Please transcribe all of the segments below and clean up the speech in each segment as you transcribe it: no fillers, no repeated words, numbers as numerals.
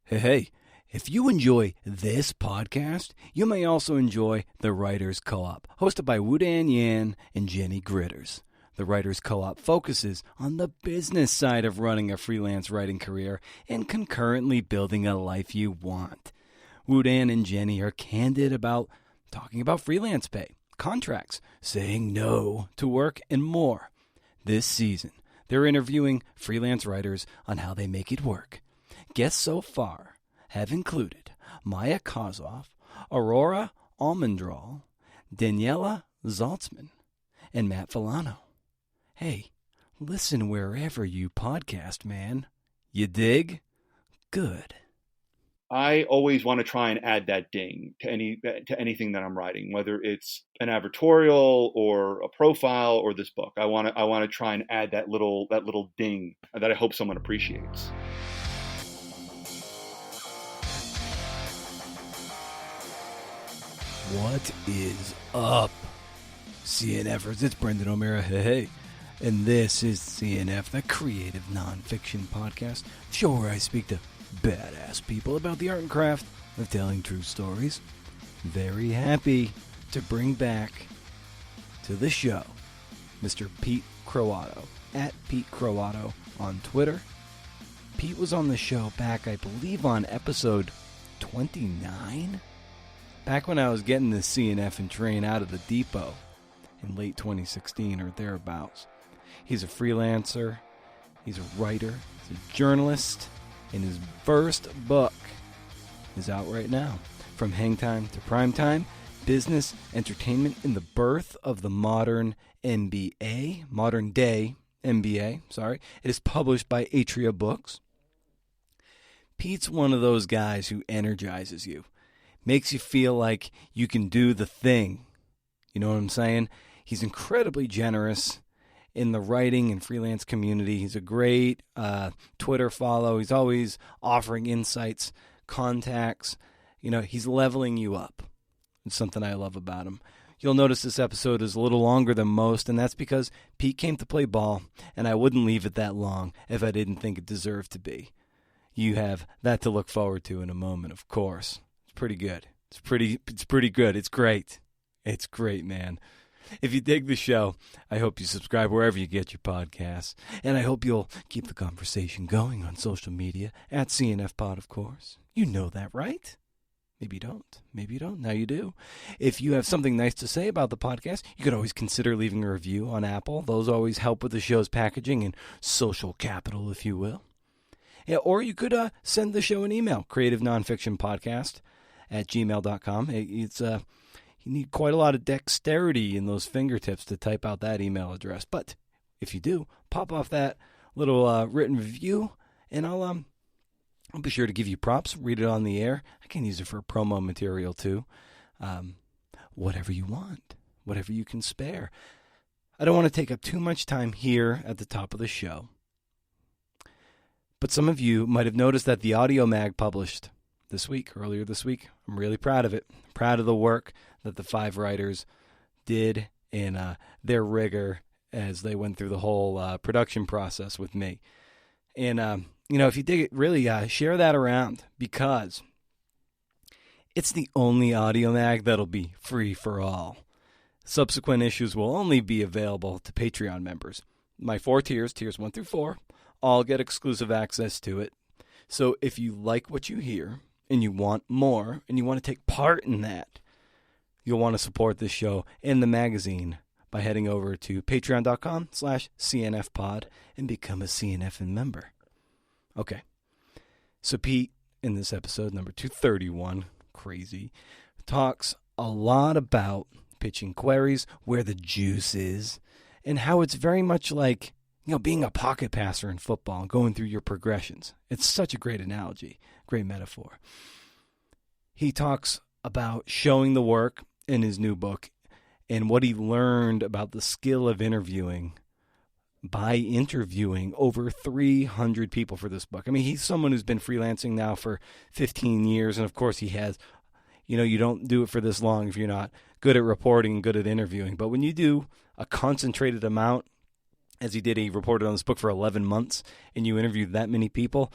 Hey, if you enjoy this podcast, you may also enjoy The Writers Co-op, hosted by Woo-Dan Yan and Jenny Gritters. The Writers Co-op focuses on the business side of running a freelance writing career and concurrently building a life you want. Woo-Dan and Jenny are candid about talking about freelance pay, contracts, saying no to work, and more. This season, they're interviewing freelance writers on how they make it work. Guests so far have included Maya Kozloff, Aurora Almendral, Daniela Zaltzman, and Matt Villano. Hey, listen wherever you podcast, man. You dig? Good. I always want to try and add that ding to anything that I'm writing, whether it's an advertorial or a profile or this book. I want to try and add that little ding that I hope someone appreciates. What is up, CNFers? It's Brendan O'Meara. Hey. And this is CNF, the Creative Nonfiction Podcast, the show where I speak to badass people about the art and craft of telling true stories. Very happy to bring back to the show Mr. Pete Croatto, at Pete Croatto on Twitter. Pete was on the show back, I believe, on episode 29? Back when I was getting the CNF and train out of the depot in late 2016 or thereabouts. He's a freelancer, he's a writer, he's a journalist, and his first book is out right now. From Hang Time to Prime Time, Business, Entertainment, and the Birth of the Modern MBA, Modern Day MBA, sorry. It is published by Atria Books. Pete's one of those guys who energizes you. Makes you feel like you can do the thing. You know what I'm saying? He's incredibly generous in the writing and freelance community. He's a great Twitter follow. He's always offering insights, contacts. You know, he's leveling you up. It's something I love about him. You'll notice this episode is a little longer than most, and that's because Pete came to play ball, and I wouldn't leave it that long if I didn't think it deserved to be. You have that to look forward to in a moment, of course. Pretty good. It's pretty good. It's great. It's great, man. If you dig the show, I hope you subscribe wherever you get your podcasts. And I hope you'll keep the conversation going on social media at CNFpod, of course. You know that, right? Maybe you don't. Maybe you don't. Now you do. If you have something nice to say about the podcast, you could always consider leaving a review on Apple. Those always help with the show's packaging and social capital, if you will. Yeah, or you could send the show an email, creativenonfictionpodcast@gmail.com. It's you need quite a lot of dexterity in those fingertips to type out that email address. But if you do, pop off that little written review, and I'll be sure to give you props, read it on the air. I can use it for promo material too. Whatever you want, whatever you can spare. I don't want to take up too much time here at the top of the show. But some of you might have noticed that the audio mag published earlier this week. I'm really proud of it. Proud of the work that the 5 writers did in their rigor as they went through the whole production process with me. And, if you dig it, really share that around, because it's the only audio mag that'll be free for all. Subsequent issues will only be available to Patreon members. My 4 tiers, tiers 1 through 4, all get exclusive access to it. So if you like what you hear and you want more and you want to take part in that, you'll want to support this show and the magazine by heading over to patreon.com/CNFpod and become a CNF member. Okay. So Pete, in this episode, number 231, crazy, talks a lot about pitching queries, where the juice is, and how it's very much like, being a pocket passer in football and going through your progressions. It's such a great analogy, great metaphor. He talks about showing the work in his new book and what he learned about the skill of interviewing by interviewing over 300 people for this book. I mean, he's someone who's been freelancing now for 15 years, and of course he has, you don't do it for this long if you're not good at reporting and good at interviewing. But when you do a concentrated amount, as he reported on this book for 11 months, and you interviewed that many people,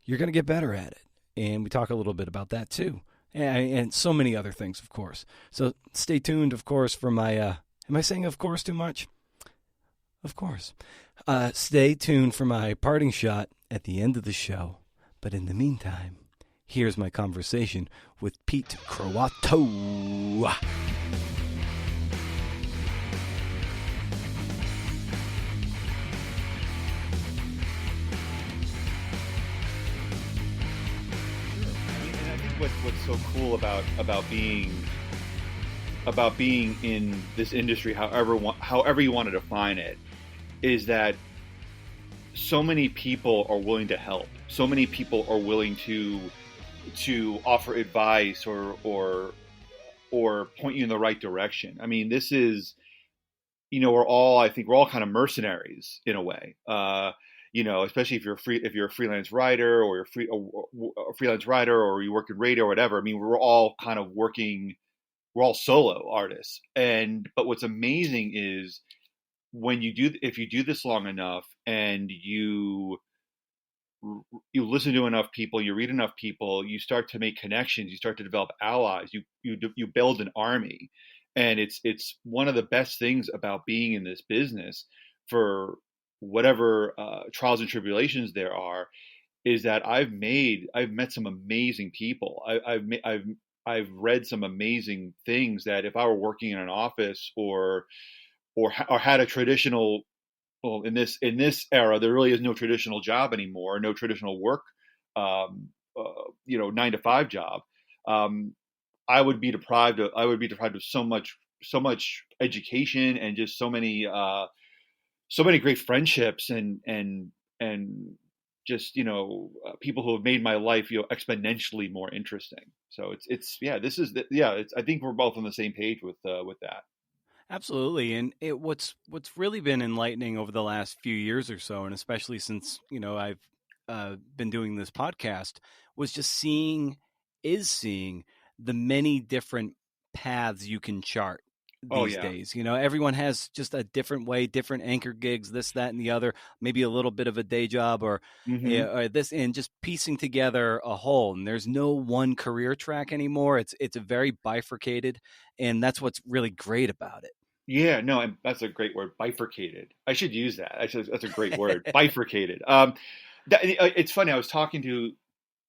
you're going to get better at it. and we talk a little bit about that too, and so many other things, of course. So stay tuned, of course, for my. Am I saying "of course" too much? Of course. Stay tuned for my parting shot at the end of the show. But in the meantime, here's my conversation with Pete Croatto. What's so cool about being in this industry, however you want to define it, is that so many people are willing to help. So many people are willing to offer advice or point you in the right direction. I mean, this is, I think we're all kind of mercenaries in a way. Especially if you're a freelance writer or a freelance writer, or you work in radio or whatever. I mean, we're all kind of working. We're all solo artists. But what's amazing is if you do this long enough and you listen to enough people, you read enough people, you start to make connections, you start to develop allies, you build an army. And it's one of the best things about being in this business, for whatever trials and tribulations there are, is that I've met some amazing people. I've read some amazing things that if I were working in an office or had a traditional, well, in this era, there really is no traditional job anymore, no traditional work, 9-to-5 job. I would be deprived of so much education, and just so many great friendships, and just people who have made my life exponentially more interesting. So I think we're both on the same page with that. Absolutely, and what's really been enlightening over the last few years or so, and especially since I've been doing this podcast, was just seeing the many different paths you can chart these days. Everyone has just a different way, different anchor gigs, this, that, and the other, maybe a little bit of a day job or this, and just piecing together a whole. And there's no one career track anymore. It's a very bifurcated, and that's what's really great about it. Yeah, no, and that's a great word, bifurcated. I should use that. That's a great word, bifurcated. It's funny.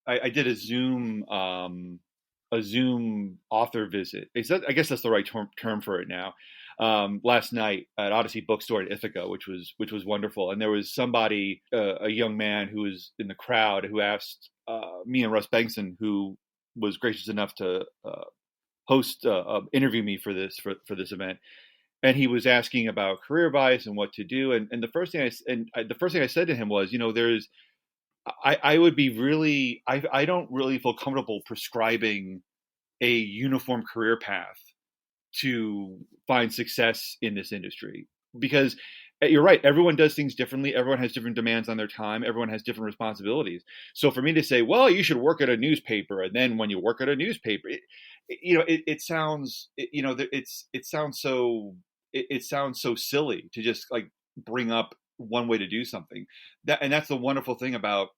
I did a Zoom author visit. I guess that's the right term for it now. Last night at Odyssey Bookstore in Ithaca, which was wonderful. And there was somebody, a young man who was in the crowd, who asked me and Russ Bengtson, who was gracious enough to interview me for this event. And he was asking about career advice and what to do. And the first thing I said to him was, I don't really feel comfortable prescribing a uniform career path to find success in this industry, because you're right. Everyone does things differently. Everyone has different demands on their time. Everyone has different responsibilities. So for me to say, well, you should work at a newspaper, and then when you work at a newspaper, it sounds so silly to just like bring up one way to do something. And that's the wonderful thing about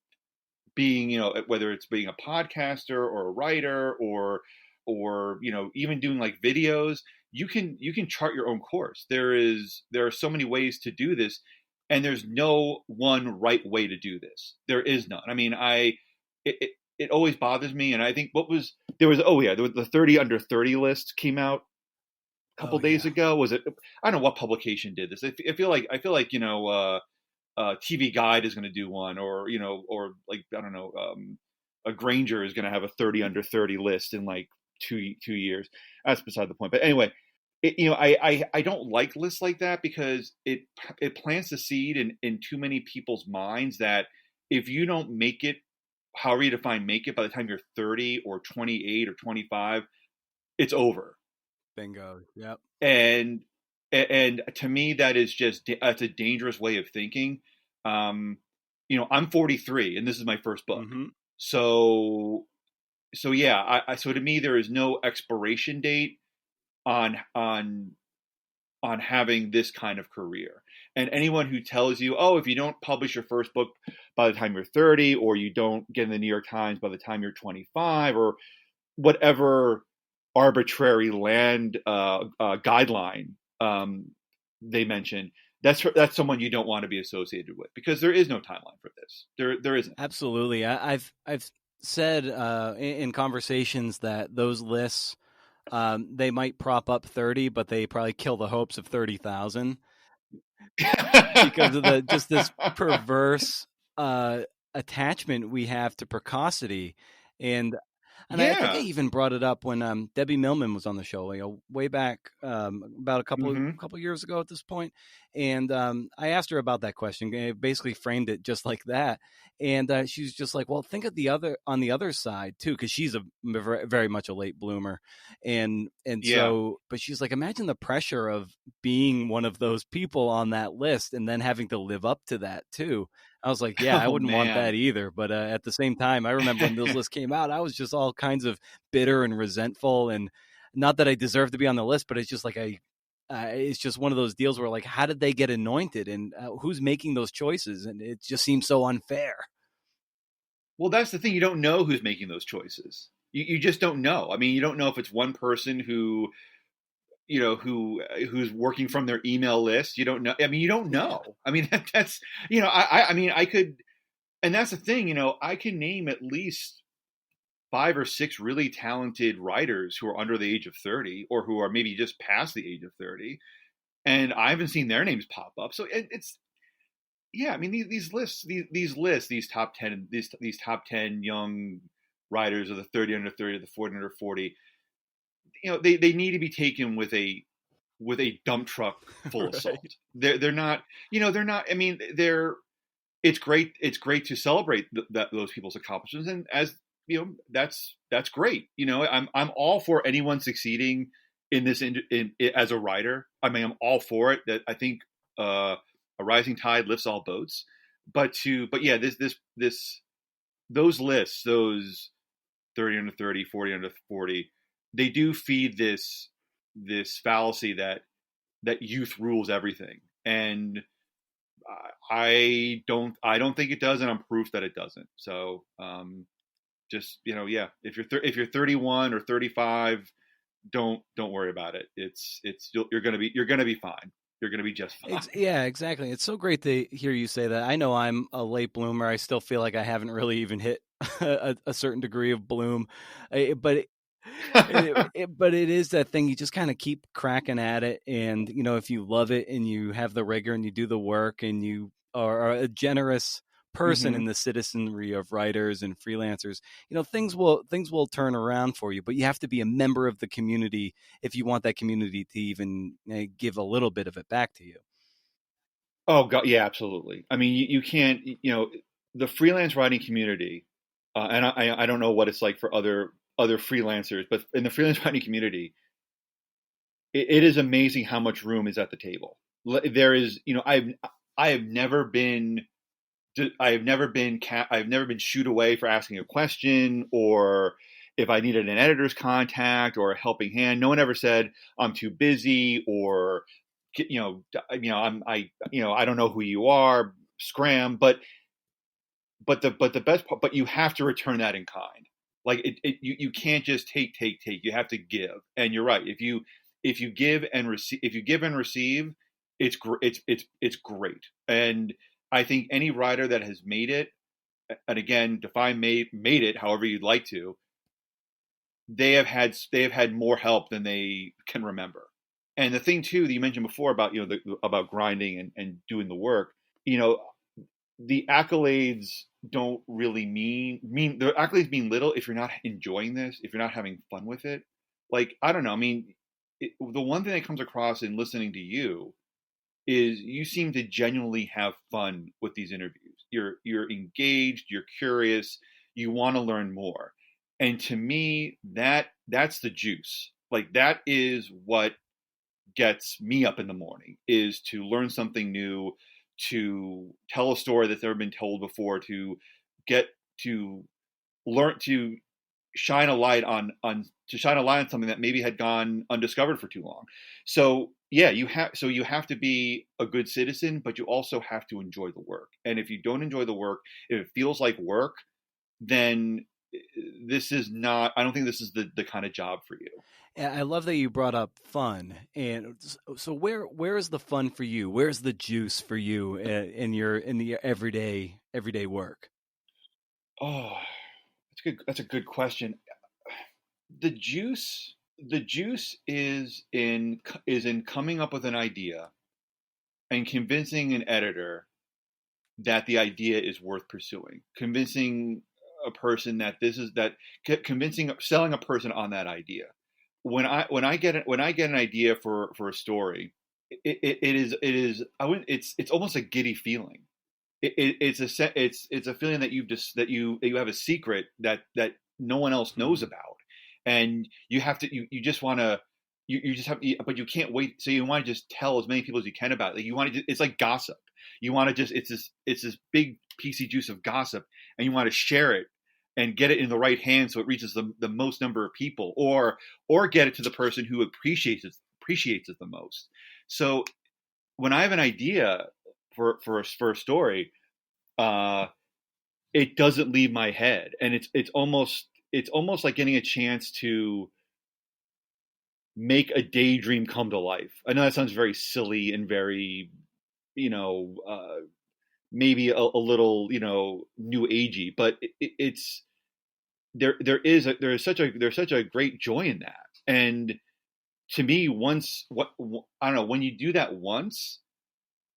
being, whether it's being a podcaster or a writer or even doing like videos, you can chart your own course. There are so many ways to do this, and there's no one right way to do this. There is none. I mean, it always bothers me, and I think there was the 30 under 30 list came out a couple days ago. Was it? I don't know what publication did this. I feel like TV Guide is going to do one, or like, I don't know, a Granger is going to have a 30 under 30 list in like two years. That's beside the point. But anyway, I don't like lists like that, because it plants the seed in too many people's minds that if you don't make it, however you define make it, by the time you're 30 or 28 or 25, it's over. Bingo. Yep. And to me, that's a dangerous way of thinking. I'm 43 and this is my first book. Mm-hmm. So yeah, so to me, there is no expiration date on having this kind of career. And anyone who tells you, oh, if you don't publish your first book by the time you're 30, or you don't get in the New York Times by the time you're 25, or whatever arbitrary land guideline they mention, that's someone you don't want to be associated with, because there is no timeline for this. There isn't. Absolutely. I've said in conversations that those lists, they might prop up 30, but they probably kill the hopes of 30,000 because of the just this perverse attachment we have to precocity. And I think I Yeah. even brought it up when Debbie Millman was on the show, way back about a Mm-hmm. couple years ago at this point. And I asked her about that question. I basically framed it just like that. And she's just like, "Well, think of on the other side too," because she's very much a late bloomer, and Yeah. so, but she's like, imagine the pressure of being one of those people on that list, and then having to live up to that too. I was like, yeah, I Oh wouldn't want that man. either. But at the same time, I remember when those lists came out, I was just all kinds of bitter and resentful. And not that I deserve to be on the list, but it's just like it's just one of those deals where, like, how did they get anointed, and who's making those choices? And it just seems so unfair. Well, that's the thing. You don't know who's making those choices. You just don't know. I mean, you don't know if it's one person who, who's working from their email list. You don't know. I mean, you don't Yeah. know. I mean, that's, I mean, I could, and that's the thing, I can name at least 5 or 6 really talented writers who are under the age of 30, or who are maybe just past the age of 30. And I haven't seen their names pop up. So it's, yeah, I mean, these lists, these top 10, these top 10 young writers, of the 30 under 30, the 40 under 40, they need to be taken with a dump truck full of salt. Right. They're not, they're not. I mean, it's great. It's great to celebrate those people's accomplishments, and as that's great. I'm all for anyone succeeding in this as a writer. I mean, I'm all for it. That I think a rising tide lifts all boats. But yeah, this those lists, those 30 under 30, 40 under 40, they do feed this fallacy that youth rules everything. And I don't think it does, and I'm proof that it doesn't. So just, yeah, if you're 31 or 35, don't worry about it. You're gonna be fine. You're gonna be just fine. Yeah, exactly. It's so great to hear you say that. I know I'm a late bloomer. I still feel like I haven't really even hit a certain degree of bloom, but but it is that thing. You just kind of keep cracking at it, and if you love it and you have the rigor and you do the work and you are a generous person Hmm. in the citizenry of writers and freelancers, things will turn around for you. But you have to be a member of the community if you want that community to even give a little bit of it back to you. Oh God, yeah, absolutely. I mean, you can't, the freelance writing community, and I don't know what it's like for other freelancers, but in the freelance writing community, it is amazing how much room is at the table. There is, I have never been I've never been shooed away for asking a question, or if I needed an editor's contact or a helping hand. No one ever said I'm too busy, or I don't know who you are, scram. But the best part, but you have to return that in kind. Like you can't just take. You have to give. And you're right. If you give and receive, it's great. And I think any writer that has made it, and again, define made it however you'd like to, they have had more help than they can remember. And the thing too that you mentioned before about about grinding and doing the work, you know, the accolades don't really mean the accolades mean little if you're not enjoying this, if you're not having fun with it. Like, I don't know. I mean, the one thing that comes across in listening to you is you seem to genuinely have fun with these interviews. You're engaged, you're curious, you want to learn more. And to me, that's the juice. Like, that is what gets me up in the morning, is to learn something new, to tell a story that's never been told before, to get to learn to shine a light on something that maybe had gone undiscovered for too long. So yeah, you have to be a good citizen, but you also have to enjoy the work. And if you don't enjoy the work, if it feels like work, then this is not, I don't think this is the kind of job for you. And I love that you brought up fun. And so where is the fun for you? Where's the juice for you in the everyday work? Oh, that's a good question. The juice is in coming up with an idea and convincing an editor that the idea is worth pursuing. Convincing a person that this is that convincing selling a person on that idea. When I get an idea for a story, it is I would it's almost a giddy feeling. It's a feeling that that you have a secret that no one else knows about, and you have to you just want to you just have but you can't wait, so you want to just tell as many people as you can about it. Like you want to, it's like gossip. You want to just it's this big piecey juice of gossip, and you want to share it and get it in the right hands so it reaches the most number of people, or get it to the person who appreciates it the most. So when I have an idea for a story, uh, it doesn't leave my head, and it's almost like getting a chance to make a daydream come to life. I know that sounds very silly and very, you know, maybe a little, new agey, but it's there's such a great joy in that. And to me, I don't know, when you do that once,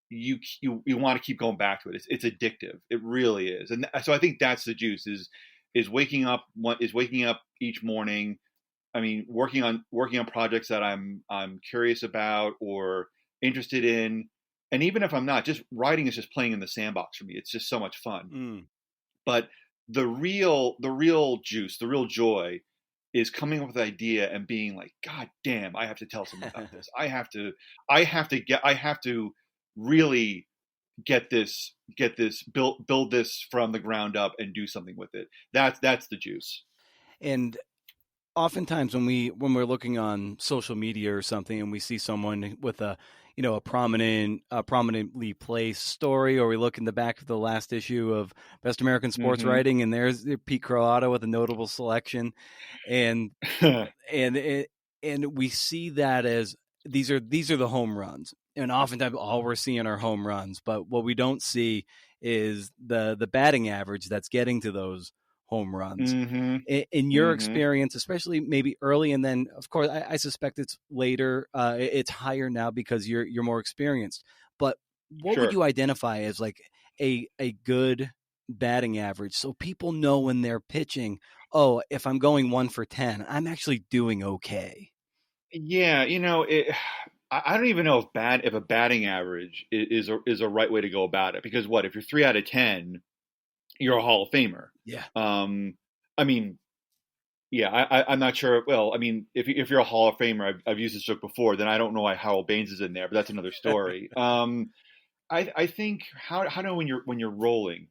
you want to keep going back to it. It's addictive. It really is. And so I think that's the juice, is waking up each morning. I mean, working on projects that I'm curious about or interested in. And even if I'm not, just writing is just playing in the sandbox for me. It's just so much fun. Mm. But the real juice, the real joy, is coming up with an idea and being like, God damn, I have to tell someone about this. I have to really build this from the ground up and do something with it. That's the juice. And oftentimes when we're looking on social media or something and we see someone with a prominently placed story, or we look in the back of the last issue of Best American Sports Mm-hmm. Writing and there's Pete Croatto with a notable selection, and and it, and we see that as these are the home runs, and oftentimes all we're seeing are home runs, but what we don't see is the batting average that's getting to those home runs. Mm-hmm. In your Mm-hmm. experience, especially maybe early, and then of course I suspect it's later, it's higher now because you're more experienced. But what would Sure. you identify as like a good batting average, so people know when they're pitching, oh, if I'm going 1 for 10, I'm actually doing okay? Yeah, I don't even know if a batting average is a right way to go about it, because what if you're 3 out of 10, you're a Hall of Famer. Yeah. I mean, yeah, I'm not sure. Well, I mean, if you're a Hall of Famer, I've used this joke before, then I don't know why Harold Baines is in there, but that's another story. I think how do when you're rolling.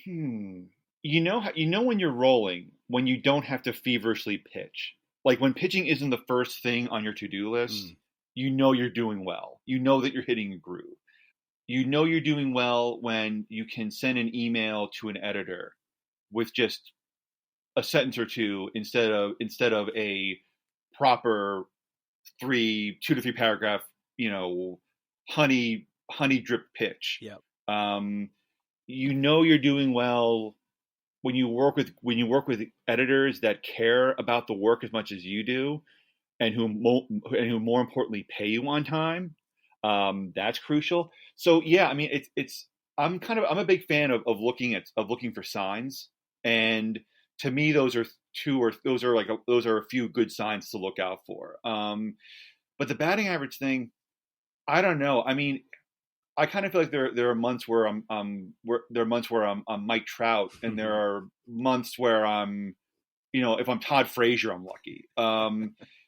Hmm. You know when you're rolling, when you don't have to feverishly pitch. Like when pitching isn't the first thing on your to-do list, Mm. you know you're doing well. You know that you're hitting a groove. You know you're doing well when you can send an email to an editor with just a sentence or two, instead of a proper 2 to 3 paragraph, you know, honey drip pitch. Yep. Um, you know you're doing well when you work with editors that care about the work as much as you do, and who more importantly pay you on time. That's crucial. So yeah, I mean it's I'm a big fan of looking for signs, and to me those are a few good signs to look out for. But the batting average thing, I don't know. I mean, I kind of feel like there are months where I'm Mike Trout, and there are months where if I'm Todd Frazier, I'm lucky.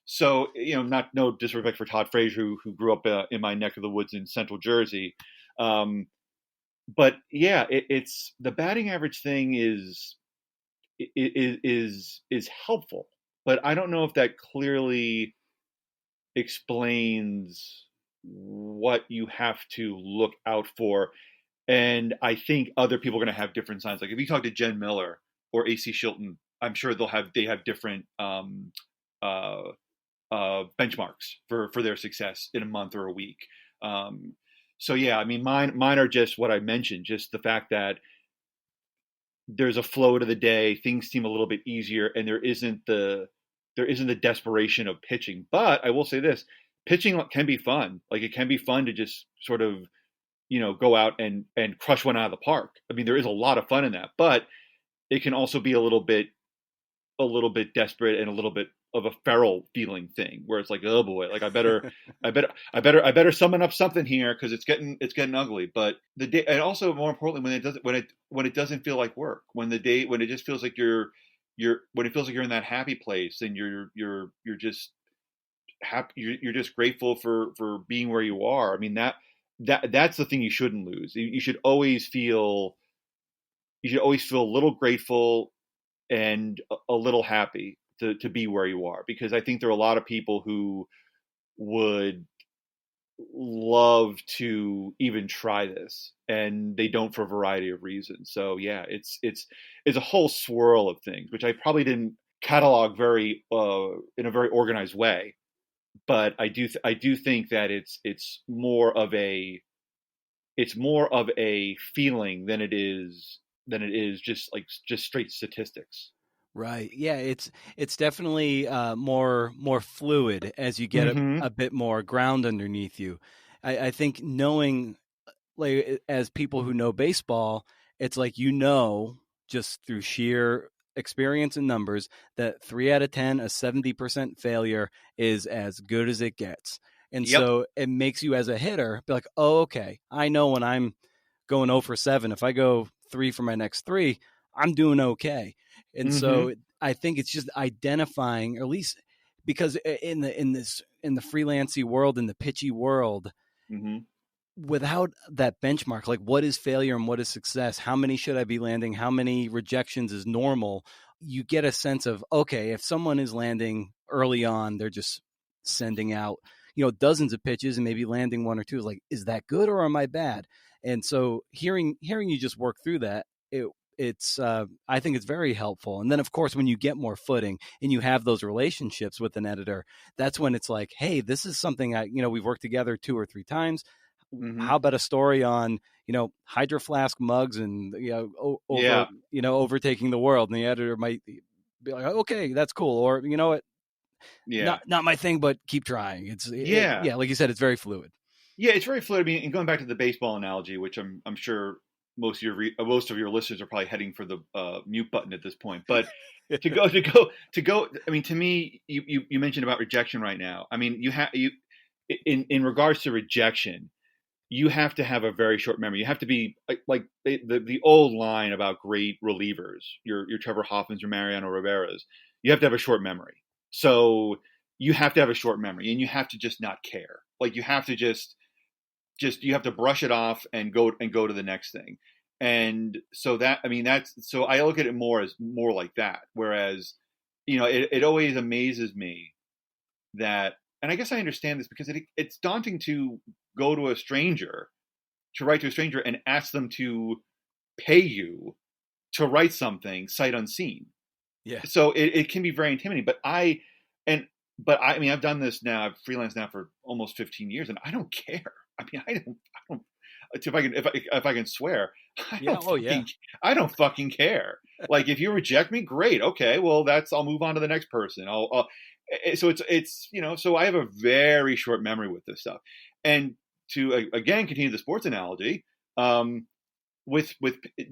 So not no disrespect for Todd Frazier, who grew up in my neck of the woods in Central Jersey, um, but yeah, it's the batting average thing is helpful, but I don't know if that clearly explains what you have to look out for. And I think other people are going to have different signs. Like if you talk to Jen Miller or AC Shilton, I'm sure they have different uh, benchmarks for their success in a month or a week. Um, so yeah, I mean, mine are just what I mentioned, just the fact that there's a flow to the day, things seem a little bit easier, and there isn't the desperation of pitching. But I will say this: pitching can be fun. Like it can be fun to just sort of go out and crush one out of the park. I mean, there is a lot of fun in that, but it can also be a little bit desperate and a little bit of a feral feeling thing where it's like, oh boy, like I better summon up something here because it's getting ugly. But the day, and also more importantly, when it doesn't feel like work, when it just feels like when it feels like you're in that happy place and you're just happy, you're just grateful for being where you are. I mean, that's the thing you shouldn't lose. You should always feel a little grateful and a little happy to be where you are, because I think there are a lot of people who would love to even try this and they don't for a variety of reasons. So yeah, it's a whole swirl of things which I probably didn't catalog very in a very organized way, but I do think that it's more of a feeling than it is just straight statistics. Right. Yeah, it's definitely more fluid as you get Mm-hmm. a bit more ground underneath you. I think knowing, like, as people who know baseball, it's like, just through sheer experience and numbers, that 3 out of 10, a 70% failure is as good as it gets. And Yep. so it makes you as a hitter be like, oh, okay, I know when I'm going 0 for 7, if I go 3 for my next 3, I'm doing okay. And Mm-hmm. so I think it's just identifying, or at least because in the freelancy world, in the pitchy world, Mm-hmm. without that benchmark, like what is failure and what is success, how many should I be landing, how many rejections is normal, you get a sense of, okay, if someone is landing early on, they're just sending out dozens of pitches and maybe landing one or two, is like, is that good or am I bad? And so hearing you just work through that, it's I think it's very helpful. And then of course when you get more footing and you have those relationships with an editor, that's when it's like, hey, this is something we've worked together 2 or 3 times. Mm-hmm. How about a story on hydro flask mugs and over Yeah. overtaking the world? And the editor might be like, okay, that's cool, or what, Yeah. not my thing, but keep trying. Yeah. Yeah, like you said, it's very fluid. Yeah. It's very fluid. I mean, and going back to the baseball analogy, which I'm sure most of your listeners are probably heading for the mute button at this point, but to go. I mean, to me, you mentioned about rejection right now. I mean, in regards to rejection, you have to have a very short memory. You have to be like the old line about great relievers, your Trevor Hoffmans, your Mariano Rivera's. You have to have a short memory. So you have to have a short memory, and you have to just not care. Like you have to just you have to brush it off and go to the next thing. And so so I look at it more like that. Whereas, it always amazes me that, and I guess I understand this because it's daunting to go to a stranger, to write to a stranger and ask them to pay you to write something sight unseen. Yeah. So it can be very intimidating. And but I mean, I've done this now. I've freelanced now for almost 15 years, and I don't care. I mean, I don't. If I can swear, I Yeah. don't Oh yeah. fucking I don't fucking care. Like if you reject me, great, okay, well I'll move on to the next person. So it's so I have a very short memory with this stuff. And to again continue the sports analogy, um, with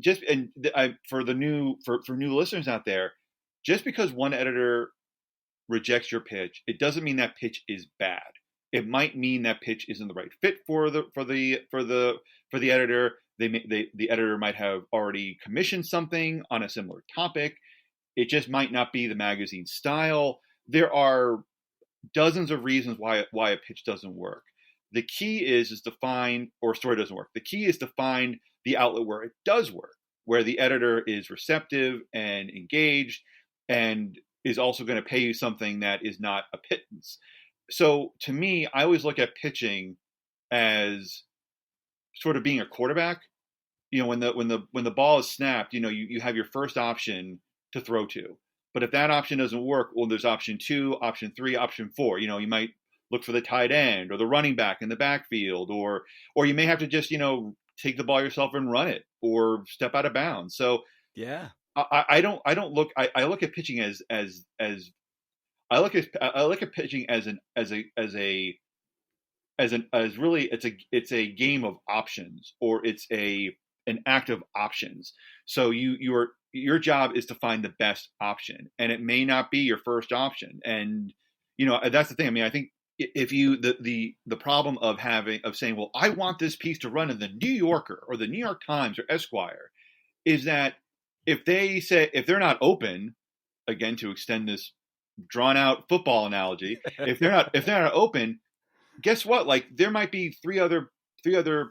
just for the new listeners out there, just because one editor rejects your pitch, it doesn't mean that pitch is bad. It might mean that pitch isn't the right fit for the editor. The editor might have already commissioned something on a similar topic. It just might not be the magazine style. There are dozens of reasons why a pitch doesn't work. The key is to find, or a story doesn't work. The key is to find the outlet where it does work, where the editor is receptive and engaged, and is also going to pay you something that is not a pittance. so to me, I always look at pitching as sort of being a quarterback. When the ball is snapped, you have your first option to throw to. But if that option doesn't work, well, there's option two, option three, option four. You might look for the tight end or the running back in the backfield, or you may have to just take the ball yourself and run it or step out of bounds. So Yeah. I look at pitching as I look at pitching as really it's a game of options, or it's an act of options. So your job is to find the best option, and it may not be your first option. And that's the thing. I mean, I think if you the problem of saying, well, I want this piece to run in the New Yorker or the New York Times or Esquire, is that if they're not open, again, to extend this drawn out football analogy, if they're not open, guess what? Like, there might be three other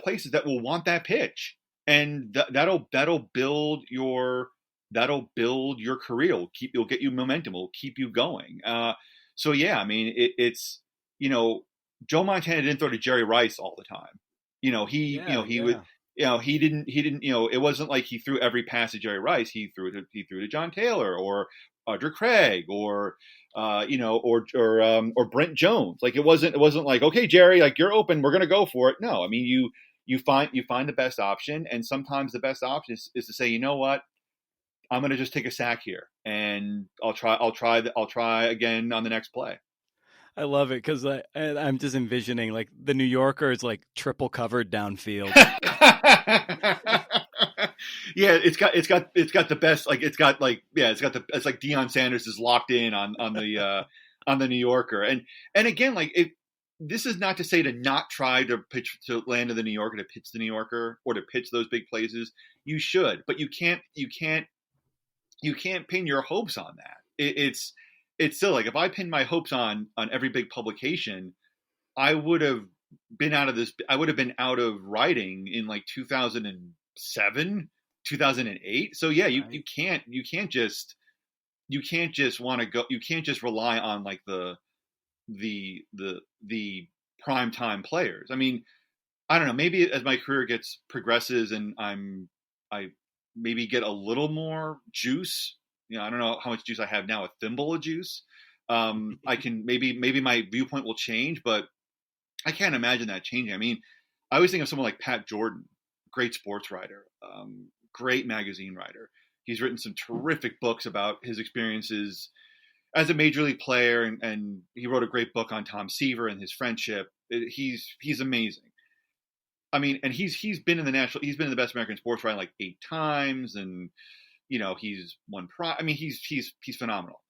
places that will want that pitch, and that'll build your career. It'll get you momentum. It'll keep you going. So yeah, I mean, it's Joe Montana didn't throw to Jerry Rice all the time. He would. He didn't. It wasn't like he threw every pass to Jerry Rice. He threw to John Taylor or Audra Craig or or Brent Jones. Like, it wasn't like, okay, Jerry, like, you're open, we're gonna go for it. No, I mean, you find the best option, and sometimes the best option is to say, you know what, I'm gonna just take a sack here, and I'll try again on the next play. I love it because I'm just envisioning like the New Yorker is like triple covered downfield. Yeah, it's got the best, like, it's like Deion Sanders is locked in on the New Yorker, and again, like, this is not to say to not try to land to the New Yorker, to pitch the New Yorker, or to pitch those big places. You should, but you can't pin your hopes on that. It's still like, if I pinned my hopes on every big publication, I would have been out of writing in like 2007, 2008. So yeah, Right. you can't just want to go. You can't just rely on like the prime time players. I mean, I don't know. Maybe as my career progresses and I maybe get a little more juice. I don't know how much juice I have now, a thimble of juice. I can maybe my viewpoint will change, but I can't imagine that changing. I mean, I always think of someone like Pat Jordan, great sports writer, great magazine writer. He's written some terrific books about his experiences as a major league player, and he wrote a great book on Tom Seaver and his friendship. He's amazing. I mean, and he's been in the Best American Sports Writing like 8 times, and he's won prize. I mean, he's phenomenal.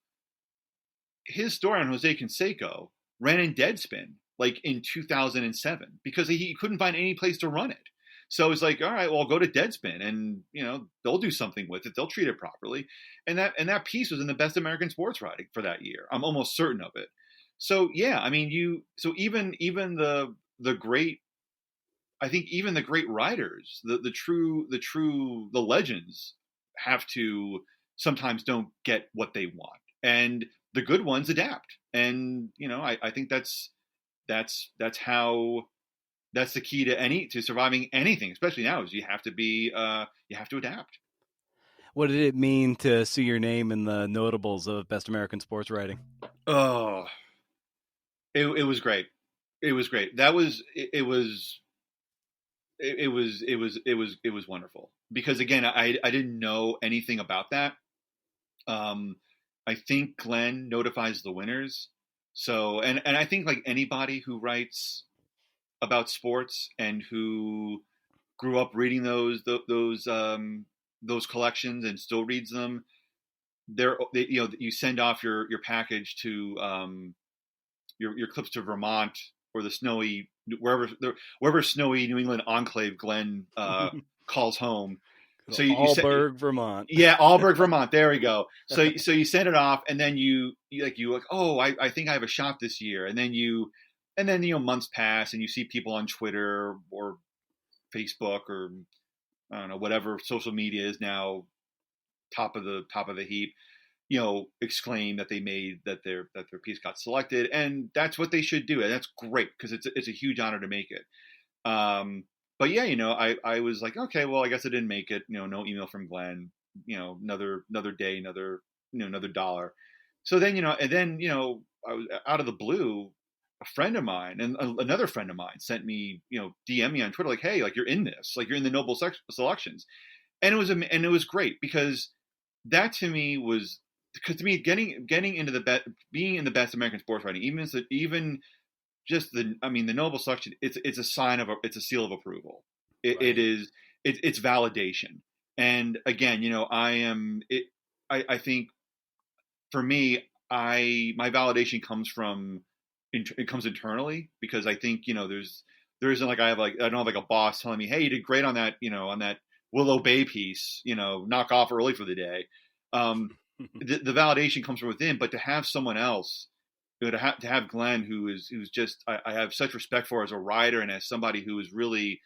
His story on Jose Canseco ran in Deadspin like in 2007 because he couldn't find any place to run it. So it's like, all right, well, I'll go to Deadspin, and they'll do something with it. They'll treat it properly, and that piece was in the Best American Sports Writing for that year. I'm almost certain of it. So yeah, I mean, so even the great, I think even the great writers, the legends, have to sometimes don't get what they want, and the good ones adapt. And I think that's the key to surviving anything, especially now, is you have to adapt. What did it mean to see your name in the notables of Best American Sports Writing? Oh, it was great. It was great. It was wonderful, because again, I didn't know anything about that. I think Glenn notifies the winners. So, and I think, like, anybody who writes about sports and who grew up reading those collections and still reads them, you send off your package to your clips to Vermont or the snowy wherever snowy New England enclave Glenn calls home. So Allberg, Vermont. Yeah, Allberg, Vermont. There we go. So you send it off, and then you oh, I think I have a shot this year, and then months pass, and you see people on Twitter or Facebook or I don't know, whatever social media is now top of the heap, exclaim that their piece got selected, and that's what they should do, and that's great because it's a huge honor to make it. But yeah, I was like, okay, well, I guess I didn't make it. No email from Glenn. Another day, another dollar. So then, I was out of the blue. A friend of mine and another friend of mine sent me, DM me on Twitter like, hey, like you're in this, like you're in the Noble selections, and it was great because that to me was because to me getting into being in the best American sports writing, even just the Noble selection, it's a sign of it's a seal of approval. It Right. is it's validation. And again, I think for me, my validation comes it comes internally because I think there isn't like I don't have like a boss telling me, hey, you did great on that on that Willow Bay piece, knock off early for the day. The validation comes from within, but to have someone else, to have Glenn, who's just I have such respect for as a writer and as somebody who has really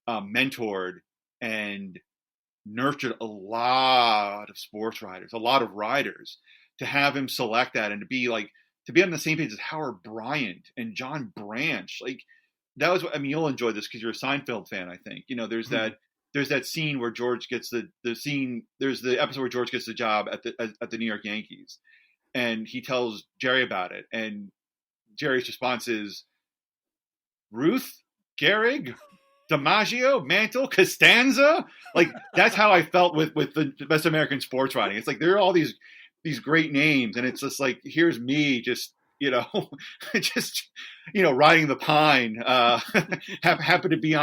mentored and nurtured a lot of sports writers, a lot of writers, to have him select that and to be on the same page as Howard Bryant and John Branch. Like that was what, I mean, you'll enjoy this because you're a Seinfeld fan, I think. There's that scene where George gets the scene. There's the episode where George gets the job at the New York Yankees, and he tells Jerry about it, and Jerry's response is Ruth, Gehrig, DiMaggio, Mantle, Costanza. Like that's how I felt with the best American sports writing. It's like there are all these great names, and it's just like here's me just just riding the pine. Happy to be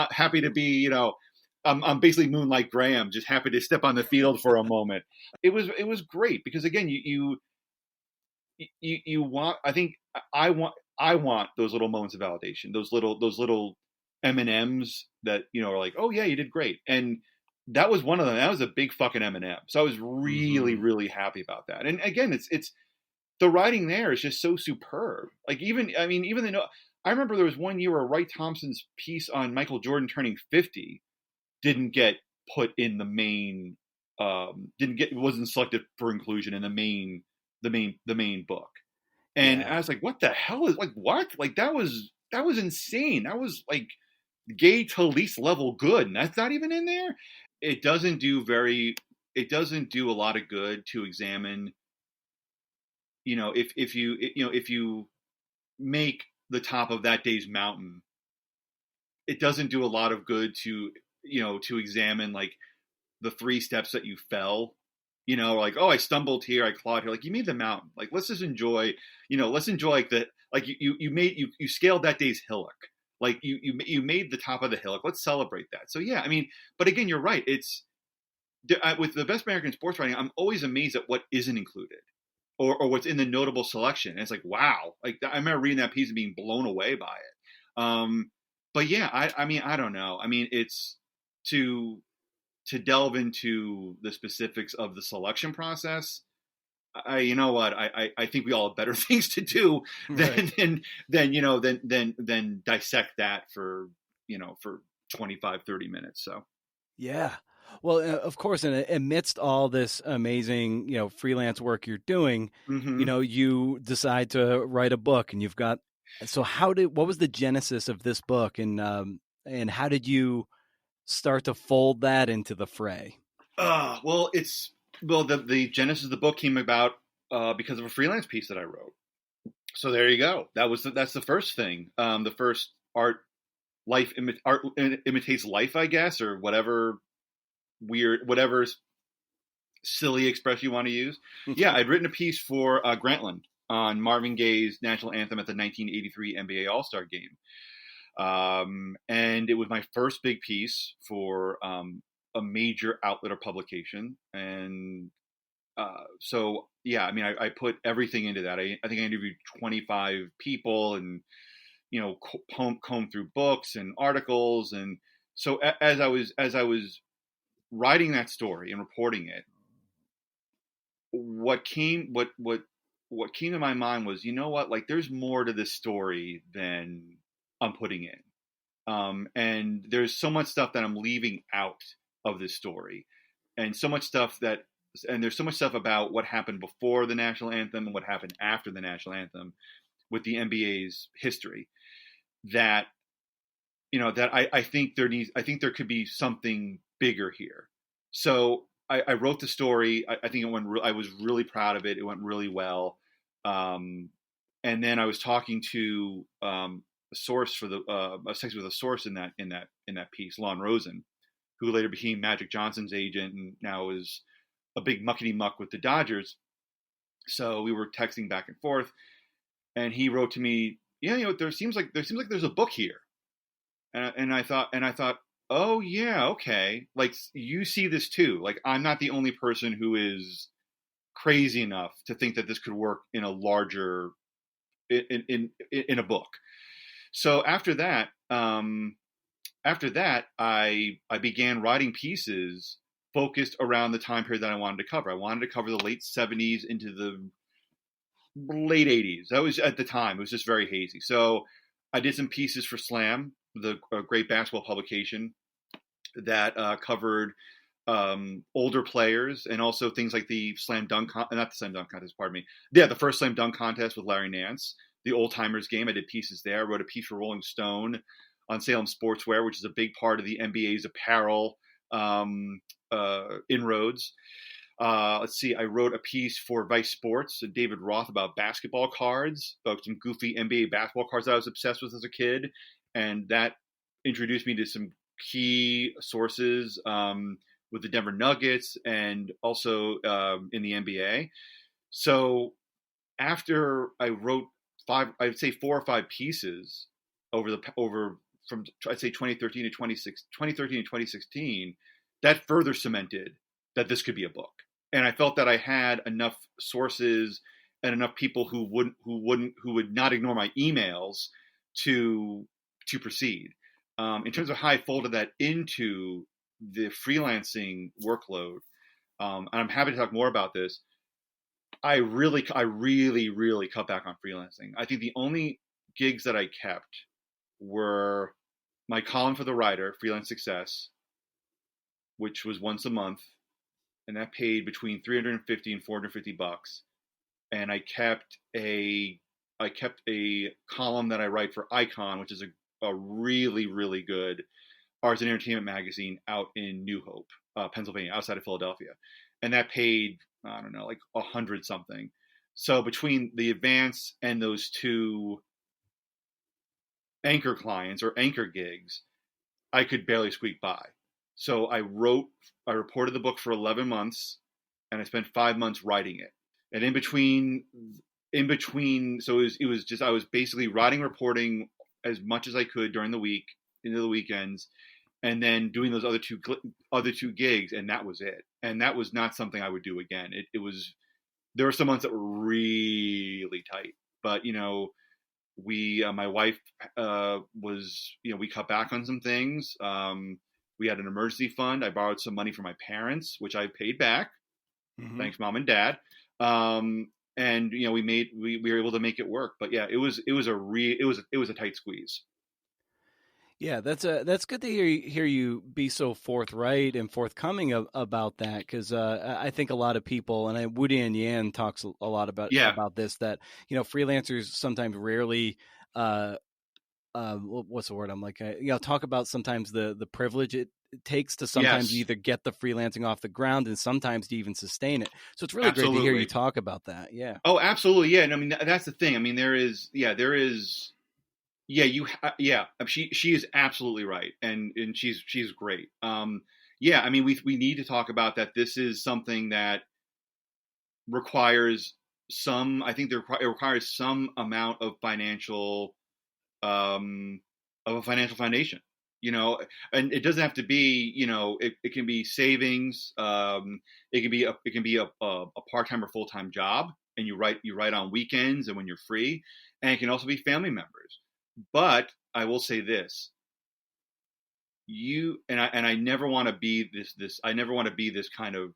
I'm basically Moonlight Graham, just happy to step on the field for a moment. It was great because again you want I want those little moments of validation, those little M&Ms that are like, oh yeah, you did great. And that was one of them. That was a big fucking M&M. So I was really Mm-hmm. really happy about that. And again, it's the writing there is just so superb. Like even though I remember there was one year where Wright Thompson's piece on Michael Jordan turning 50 didn't get put in the main wasn't selected for inclusion in the main book. And Yeah. I was like, what the hell is like what? Like that was insane. That was like Gay Talese level good, and that's not even in there. It doesn't do a lot of good to examine, if you make the top of that day's mountain, it doesn't do a lot of good to examine like the 3 steps that you fell, like, oh, I stumbled here, I clawed here. Like you made the mountain. Like let's just enjoy, let's enjoy like you scaled that day's hillock. Like you made the top of the hillock. Let's celebrate that. So yeah, I mean, but again, you're right. It's with the best American sports writing, I'm always amazed at what isn't included. Or what's in the notable selection. And it's like, wow. Like I remember reading that piece and being blown away by it. But yeah, I mean, I don't know. I mean, it's to delve into the specifics of the selection process. You know what? I think we all have better things to do Right. than dissect that for 25-30 minutes. So Yeah. Well, of course, amidst all this amazing, freelance work you're doing, mm-hmm. you decide to write a book, and you've got. So, what was the genesis of this book, and how did you start to fold that into the fray? The genesis of the book came about because of a freelance piece that I wrote. So there you go. That's the first thing. The first art imitates life, I guess, or whatever silly expression you want to use. Yeah, I'd written a piece for Grantland on Marvin Gaye's national anthem at the 1983 NBA All-Star Game. And it was my first big piece for a major outlet or publication. And so, yeah, I mean, I put everything into that. I think I interviewed 25 people and, combed through books and articles. And so as I was writing that story and reporting it, what came to my mind was, you know what, like there's more to this story than I'm putting in. And there's so much stuff that I'm leaving out of this story, and so much stuff that and there's so much stuff about what happened before the national anthem and what happened after the national anthem with the NBA's history that that I think I think there could be something bigger here. So I wrote the story. I think it went. I was really proud of it. It went really well. And then I was talking to a source for the a section with a source in that piece, Lon Rosen, who later became Magic Johnson's agent and now is a big muckety muck with the Dodgers. So we were texting back and forth, and he wrote to me, "Yeah, there seems like there's a book here." And I thought, oh yeah, okay. Like you see this too. Like I'm not the only person who is crazy enough to think that this could work in a larger in a book. So after that, I began writing pieces focused around the time period that I wanted to cover. I wanted to cover the late '70s into the late '80s. That was at the time. It was just very hazy. So I did some pieces for Slam, the great basketball publication that covered older players and also things like the not the slam dunk contest, pardon me. Yeah, the first slam dunk contest with Larry Nance, the old timers game. I did pieces there. I wrote a piece for Rolling Stone on Salem Sportswear, which is a big part of the NBA's apparel inroads. Let's see, I wrote a piece for Vice Sports and David Roth about basketball cards, about some goofy NBA basketball cards that I was obsessed with as a kid. And that introduced me to some key sources with the Denver Nuggets and also in the NBA. So after I wrote I'd say 4 or 5 pieces from I'd say 2013 to 2016, that further cemented that this could be a book. And I felt that I had enough sources and enough people who would not ignore my emails to proceed. In terms of how I folded that into the freelancing workload, and I'm happy to talk more about this. I really cut back on freelancing. I think the only gigs that I kept were my column for The Writer, Freelance Success, which was once a month, and that paid between $350 and $450. And I kept a column that I write for Icon, which is a really, really good arts and entertainment magazine out in New Hope, Pennsylvania, outside of Philadelphia. And that paid, I don't know, like 100 something. So between the Advance and those 2 anchor clients or anchor gigs, I could barely squeak by. So I reported the book for 11 months, and I spent 5 months writing it. And in between, so it was just, I was basically writing, reporting as much as I could during the week, into the weekends, and then doing those other two gigs, and that was it. And that was not something I would do again. It was, there were some months that were really tight, but my wife was, we cut back on some things. We had an emergency fund. I borrowed some money from my parents, which I paid back. Mm-hmm. Thanks, Mom and Dad. And we were able to make it work. But yeah, it was a tight squeeze. Yeah, that's good to hear you be so forthright and forthcoming about that, because I think a lot of people, and Woody and Yan talks a lot about this, that freelancers sometimes rarely what's the word? I'm like, talk about sometimes the privilege it takes to sometimes either get the freelancing off the ground and sometimes to even sustain it. So it's really great to hear you talk about that. Yeah. Oh, absolutely. Yeah. And I mean, that's the thing. I mean, she is absolutely right. And she's great. Yeah. I mean, we need to talk about that. This is something that requires it requires some amount of a financial foundation, and it doesn't have to be, it can be savings. It can be a part-time or full-time job, and you write on weekends and when you're free, and it can also be family members. But I will say this, I never want to be I never want to be this kind of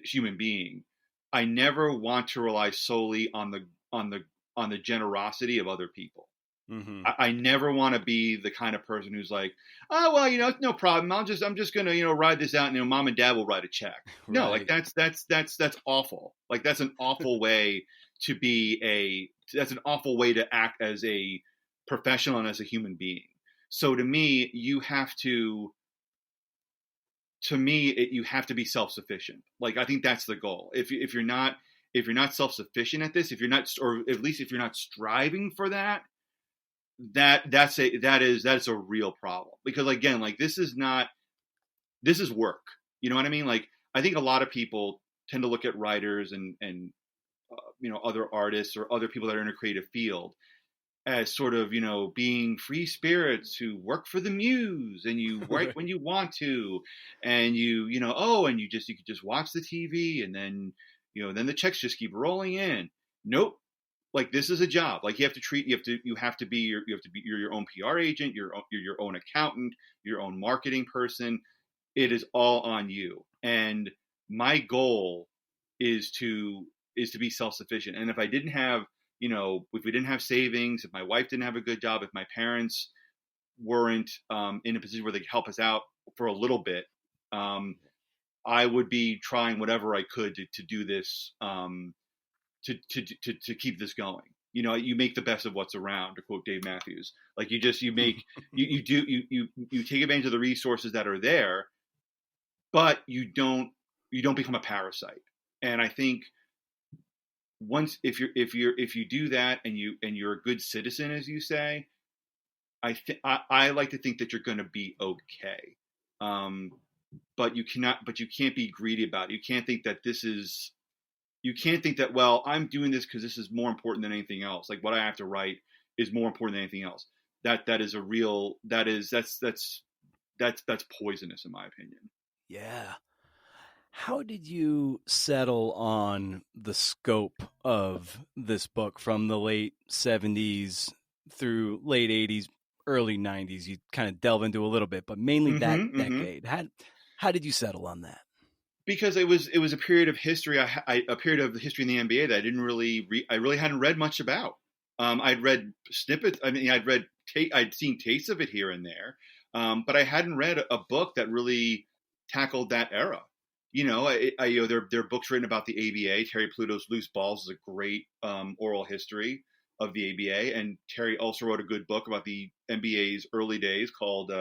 human being. I never want to rely solely on the generosity of other people. Mm-hmm. I never want to be the kind of person who's like, oh well, it's no problem. I'm just gonna ride this out, and mom and dad will write a check. No, like Right. that's awful. Like that's an awful way to be that's an awful way to act as a professional and as a human being. So to me, you have to be self-sufficient. Like I think that's the goal. If you're not self-sufficient at this, if you're not, or at least if you're not striving for that, that's a real problem. Because again, like this is work. You know what I mean? Like I think a lot of people tend to look at writers and other artists or other people that are in a creative field as sort of being free spirits who work for the muse, and you write Right. when you want to, and and you could just watch the TV, and then then the checks just keep rolling in. Nope. Like this is a job. Like you have to be your own PR agent, you're your own accountant, your own marketing person. It is all on you. And my goal is to be self-sufficient. And if I didn't have, if we didn't have savings, if my wife didn't have a good job, if my parents weren't in a position where they could help us out for a little bit, I would be trying whatever I could to do this, to keep this going. You make the best of what's around, to quote Dave Matthews. Like you make you take advantage of the resources that are there, but you don't become a parasite. And I think once if you do that, and you're a good citizen, as you say, I like to think that you're going to be okay. Um, but you can't be greedy about it. You can't think that, well, I'm doing this because this is more important than anything else. Like what I have to write is more important than anything else. That's poisonous, in my opinion. Yeah. How did you settle on the scope of this book from the late 70s through late 80s, early 90s? You kind of delve into a little bit, but mainly that decade. How did you settle on that? Because it was a period of history, a period of the history in the NBA that I really hadn't read much about. I'd read snippets. I mean, I'd seen tastes of it here and there, but I hadn't read a book that really tackled that era. There are books written about the ABA. Terry Pluto's Loose Balls is a great oral history of the ABA, and Terry also wrote a good book about the NBA's early days called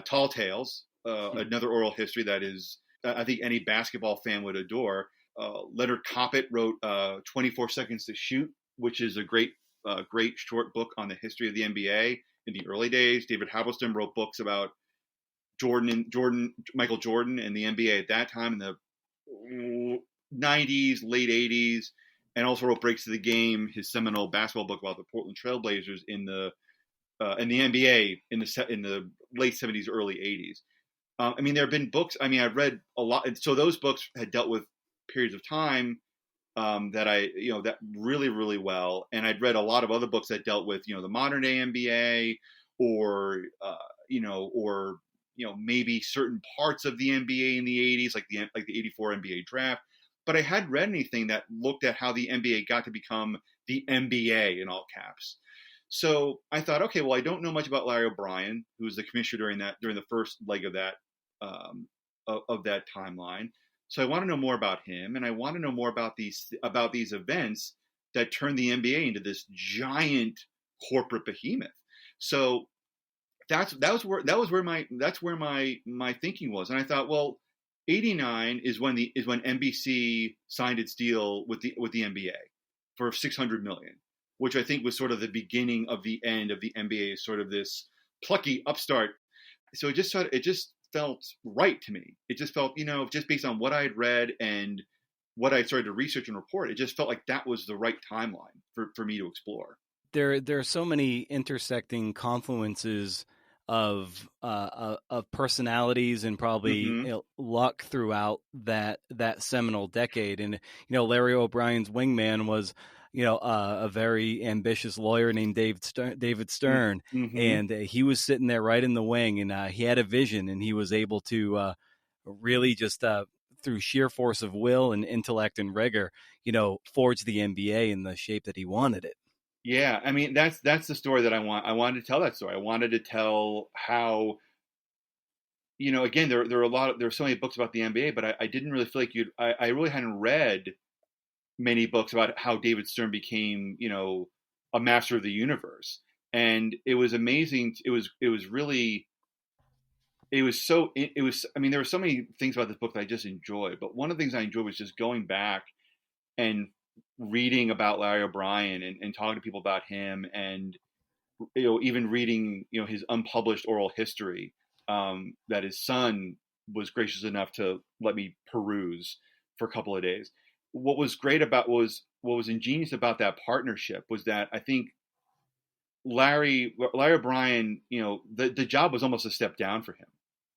Tall Tales, another oral history that is, I think, any basketball fan would adore. Leonard Coppett wrote 24 Seconds to Shoot, which is a great short book on the history of the NBA in the early days. David Halberstam wrote books about Michael Jordan and the NBA at that time in the 90s, late 80s, and also wrote Breaks of the Game, his seminal basketball book about the Portland Trailblazers in the NBA in the late 70s, early 80s. I mean, there have been books. I mean, I've read a lot. So those books had dealt with periods of time that really, really well. And I'd read a lot of other books that dealt with, the modern day NBA, or maybe certain parts of the NBA in the 80s, like the 84 NBA draft. But I hadn't read anything that looked at how the NBA got to become the NBA in all caps. So I thought, okay, well, I don't know much about Larry O'Brien, who was the commissioner during the first leg of that of that timeline. So I want to know more about him, and I want to know more about these events that turned the NBA into this giant corporate behemoth. So that's where my thinking was, and I thought, well, '89 is when NBC signed its deal with the NBA for $600 million, which I think was sort of the beginning of the end of the NBA, sort of this plucky upstart. So it just felt right to me. It just felt, just based on what I had read and what I started to research and report, it just felt like that was the right timeline for me to explore. There are so many intersecting confluences of personalities and probably luck throughout that seminal decade. And Larry O'Brien's wingman was a very ambitious lawyer named David Stern, and he was sitting there right in the wing, and he had a vision, and he was able to really just through sheer force of will and intellect and rigor, forge the NBA in the shape that he wanted it. Yeah, I mean that's the story that I wanted to tell that story. I wanted to tell how, again, there are there are so many books about the NBA, but I didn't really feel like I really hadn't read many books about how David Stern became, a master of the universe. And it was amazing. It was really, it was, I mean, there were so many things about this book that I just enjoyed, but one of the things I enjoyed was just going back and reading about Larry O'Brien and talking to people about him, and even reading his unpublished oral history, that his son was gracious enough to let me peruse for a couple of days. What was ingenious about that partnership was that I think Larry O'Brien, the job was almost a step down for him.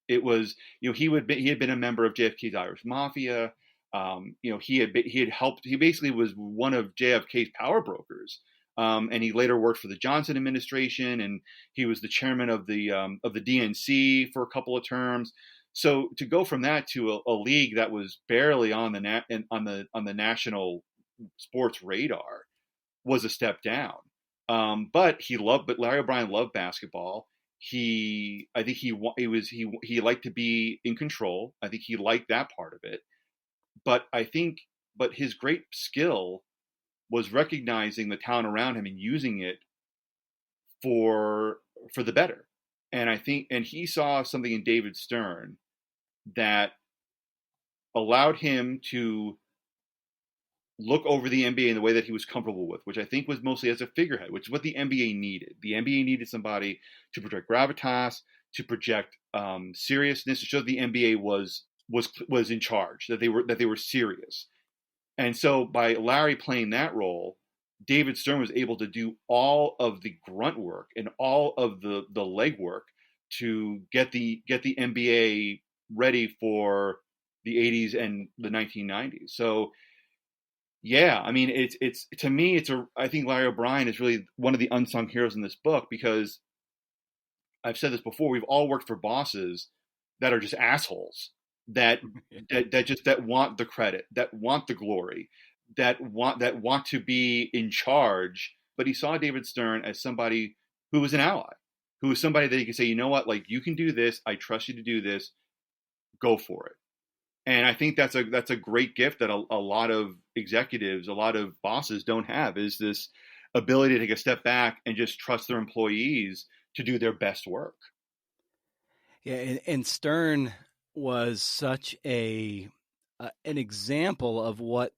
It was, he had been a member of JFK's Irish Mafia. He had helped. He basically was one of JFK's power brokers. And he later worked for the Johnson administration, and he was the chairman of the DNC for a couple of terms. So to go from that to a league that was barely on on the national sports radar was a step down. But Larry O'Brien loved basketball. I think he liked to be in control. I think he liked that part of it. But his great skill was recognizing the talent around him and using it for the better. And he saw something in David Stern that allowed him to look over the NBA in the way that he was comfortable with, which I think was mostly as a figurehead, which is what the NBA needed. The NBA needed somebody to project gravitas, to project seriousness, to show that the NBA was in charge, that they were serious. And so by Larry playing that role, David Stern was able to do all of the grunt work and all of the legwork to get the NBA ready for the 80s and the 1990s. So yeah, I mean, it's to me, I think Larry O'Brien is really one of the unsung heroes in this book, because I've said this before, we've all worked for bosses that are just assholes, that that want the credit, that want the glory, that want to be in charge. But he saw David Stern as somebody who was an ally, who was somebody that he could say, you know what, like, you can do this, I trust you to do this, go for it. And I think that's a great gift that a lot of executives, a lot of bosses don't have, is this ability to take a step back and just trust their employees to do their best work. Yeah, and Stern was such an example of what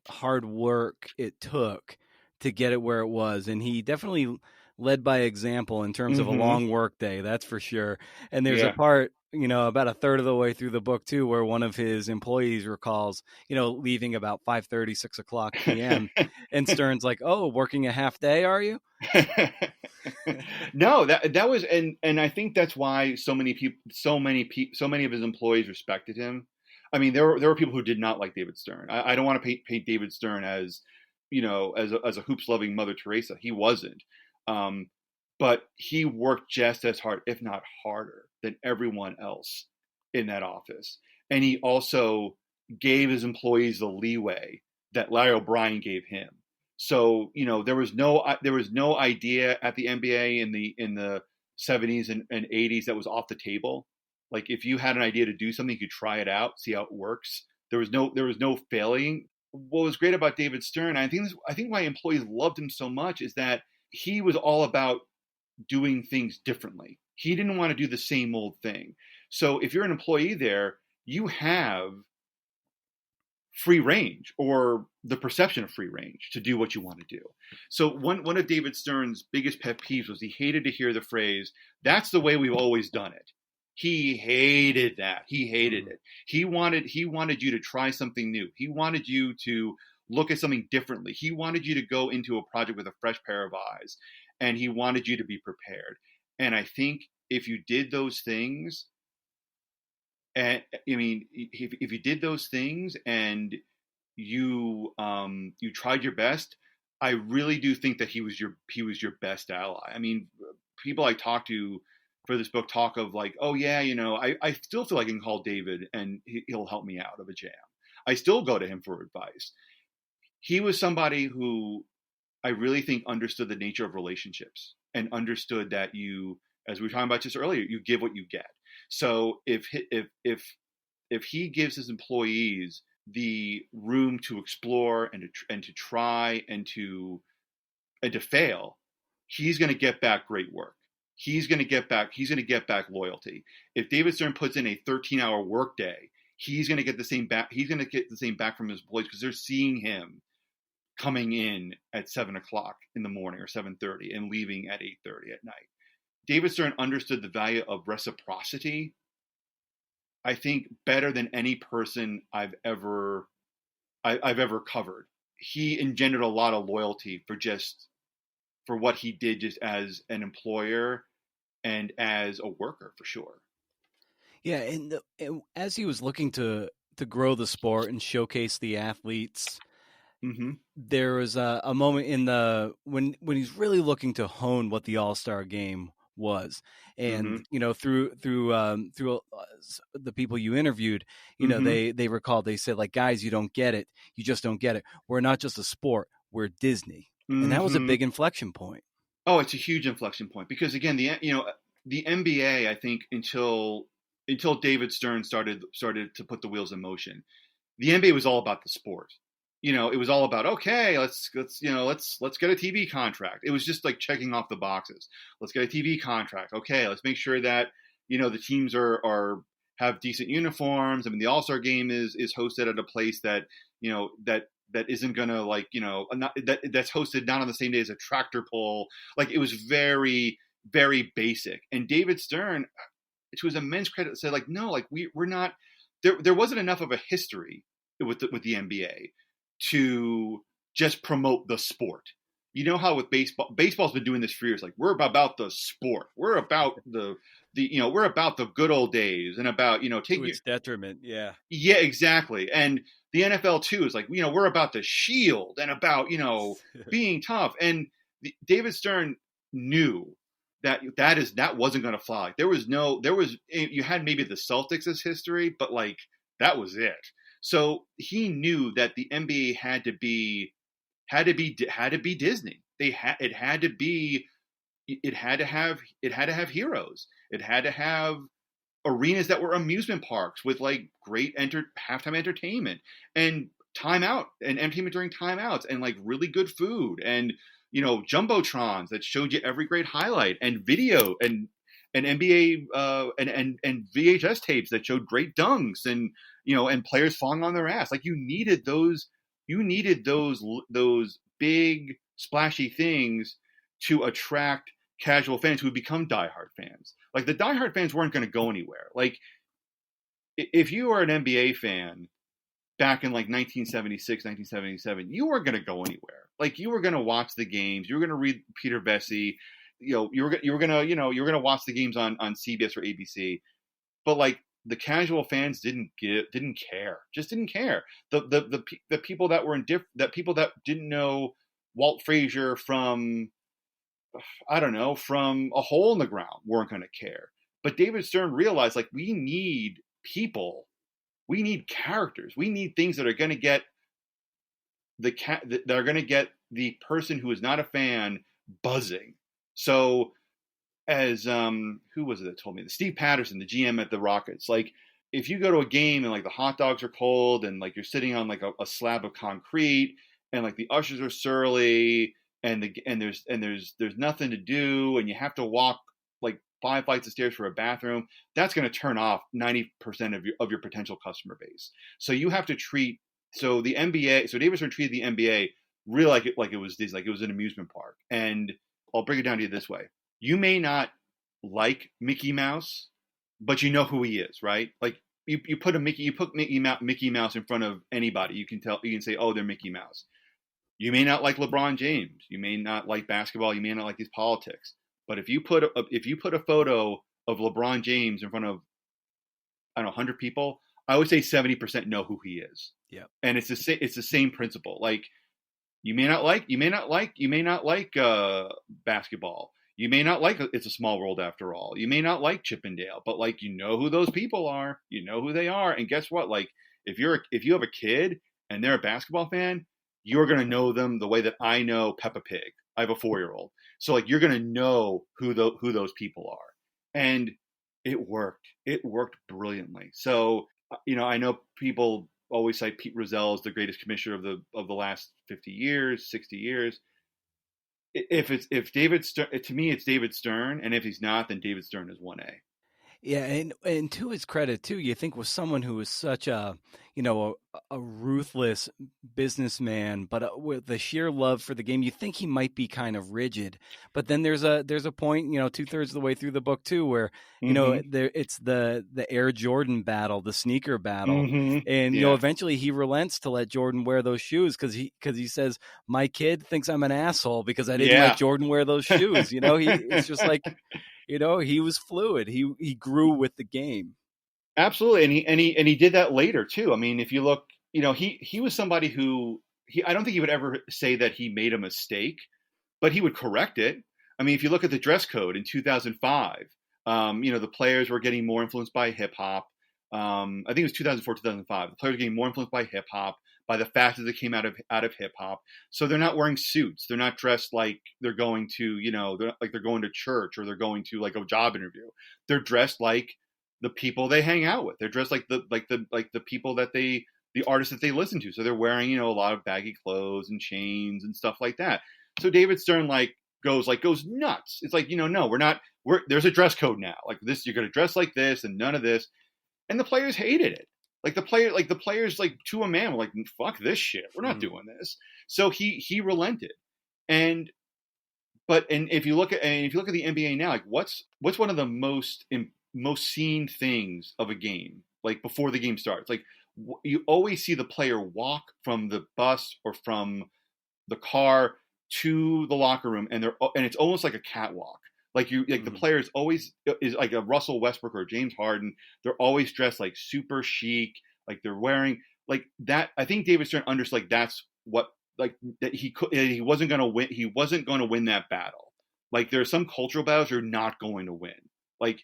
hard work it took to get it where it was, and he definitely led by example in terms of a long work day, that's for sure. And there's a part, about a third of the way through the book too, where one of his employees recalls, leaving about 5:30, 6 o'clock p.m. and Stern's like, "Oh, working a half day, are you?" No, that was, and I think that's why so many of his employees respected him. I mean, there were people who did not like David Stern. I don't want to paint David Stern as, as a hoops loving Mother Teresa. He wasn't. But he worked just as hard, if not harder, than everyone else in that office. And he also gave his employees the leeway that Larry O'Brien gave him. So, there was no idea at the NBA in the 70s and 80s that was off the table. Like, if you had an idea to do something, you could try it out, see how it works. There was no failing. What was great about David Stern, I think why employees loved him so much, is that he was all about doing things differently. He didn't want to do the same old thing. So if you're an employee there, you have free range, or the perception of free range, to do what you want to do. So one of David Stern's biggest pet peeves was he hated to hear the phrase, "That's the way we've always done it." He hated that. He hated it. He wanted you to try something new. He wanted you to look at something differently. He wanted you to go into a project with a fresh pair of eyes, and he wanted you to be prepared. And I think if you did those things, and I mean, if you did those things and you tried your best, I really do think that he was your best ally. I mean, people I talk to for this book talk of like, oh yeah, I still feel like I can call David and he'll help me out of a jam. I still go to him for advice. He was somebody who I really think understood the nature of relationships and understood that you, as we were talking about just earlier, you give what you get. So if he gives his employees the room to explore and to try and to fail, he's going to get back great work. He's going to get back loyalty. If David Stern puts in a 13-hour workday, he's going to get the same back. He's going to get the same back from his employees because they're seeing him coming in at 7 o'clock in the morning or 7:30 and leaving at 8:30 at night. David Stern understood the value of reciprocity, I think, better than any person I've ever covered. He engendered a lot of loyalty for what he did just as an employer and as a worker, for sure. Yeah, and as he was looking to grow the sport and showcase the athletes, Mm-hmm. there was a moment in when he's really looking to hone what the All-Star game was, and Mm-hmm. through the people you interviewed, Mm-hmm. they recalled, they said, like, guys, you don't get it, you just don't get it. We're not just a sport, we're Disney, and that was a Mm-hmm. big inflection point. Oh, it's a huge inflection point because again, the NBA, I think until David Stern started to put the wheels in motion, the NBA was all about the sport. It was all about, okay, let's get a TV contract. It was just like checking off the boxes. Let's get a TV contract. Okay, let's make sure that the teams are have decent uniforms. I mean, the All-Star game is hosted at a place that that isn't gonna that's hosted not on the same day as a tractor pull. Like, it was very, very basic. And David Stern, to his immense credit, said, like, no, like, we're not there wasn't enough of a history with the NBA to just promote the sport. You know how with baseball's been doing this for years. Like, we're about the sport. We're about we're about the good old days and about To taking its detriment, yeah. yeah, exactly. And the NFL too is like, we're about the shield and about being tough. And David Stern knew that wasn't going to fly. You had maybe the Celtics as history, but like, that was it. So he knew that the NBA had to be Disney. It had to have heroes. It had to have arenas that were amusement parks with like great halftime entertainment and timeout and entertainment during timeouts and like really good food and jumbotrons that showed you every great highlight and video and NBA and VHS tapes that showed great dunks and and players falling on their ass. Like, you needed those big splashy things to attract casual fans who would become diehard fans. Like, the diehard fans weren't going to go anywhere. Like, if you were an NBA fan back in like 1976, 1977, you weren't going to go anywhere. Like, you were going to watch the games. You were going to read Peter Vesey. You were going to watch the games on CBS or ABC. But like, the casual fans didn't care. Just didn't care. The people that were that people that didn't know Walt Frazier from, I don't know, from a hole in the ground weren't going to care. But David Stern realized, like, we need people. We need characters. We need things that are going to get the person who is not a fan buzzing. So, as who was it that told me this? Steve Patterson, the GM at the Rockets. Like, if you go to a game and like the hot dogs are cold and like you're sitting on like a slab of concrete and like the ushers are surly and there's nothing to do and you have to walk like 5 flights of stairs for a bathroom, that's going to turn off 90% of your potential customer base. So you have to treat the NBA. So David Stern treated the NBA really like it was Disney, like it was an amusement park. And I'll break it down to you this way: you may not like Mickey Mouse, but you know who he is, right? Like, you put Mickey Mouse in front of anybody, you can say, oh, they're Mickey Mouse. You may not like LeBron James, you may not like basketball, you may not like his politics, but if you put a photo of LeBron James in front of, I don't know, 100 people, I would say 70% know who he is. Yeah, and it's the same principle. Like, you may not like basketball. You may not like It's a Small World After All. You may not like Chippendale, but like, you know who those people are. You know who they are. And guess what? Like, if you have a kid and they're a basketball fan, you're going to know them the way that I know Peppa Pig. I have a 4-year-old. So like you're going to know who those people are. And it worked. It worked brilliantly. So, I know people always cite Pete Rozelle as the greatest commissioner of the last 50 years, 60 years. If David Stern, to me, it's David Stern. And if he's not, then David Stern is 1A. Yeah, and to his credit too, you think with someone who is such a ruthless businessman, but with the sheer love for the game, you think he might be kind of rigid. But then there's a point, 2/3 of the way through the book too, where Mm-hmm. it's the Air Jordan battle, the sneaker battle, Mm-hmm. and Yeah. eventually he relents to let Jordan wear those shoes because he says my kid thinks I'm an asshole because I didn't Yeah. let Jordan wear those shoes. It's just like. He was fluid. He grew with the game. Absolutely, and he did that later too. I mean, if you look, he was somebody who I don't think he would ever say that he made a mistake, but he would correct it. I mean, if you look at the dress code in 2005, the players were getting more influenced by hip hop. I think it was 2004, 2005. The players were getting more influenced by hip hop, by the factors that came out of hip hop. So they're not wearing suits. They're not dressed like they're going to, they're going to church or they're going to like a job interview. They're dressed like the people they hang out with. They're dressed like the people that the artists that they listen to. So they're wearing, a lot of baggy clothes and chains and stuff like that. So David Stern goes nuts. It's like, no, there's a dress code now. Like this, you're going to dress like this and none of this. And the players hated it. Like the players to a man were like, fuck this shit. We're not doing this. So he relented. And if you look at the NBA now, like what's one of the most seen things of a game, like before the game starts, like you always see the player walk from the bus or from the car to the locker room, and it's almost like a catwalk. Like the players always is like a Russell Westbrook or James Harden. They're always dressed like super chic, like they're wearing like that. I think David Stern understood that's what that he wasn't going to win. He wasn't going to win that battle. Like there are some cultural battles you're not going to win. Like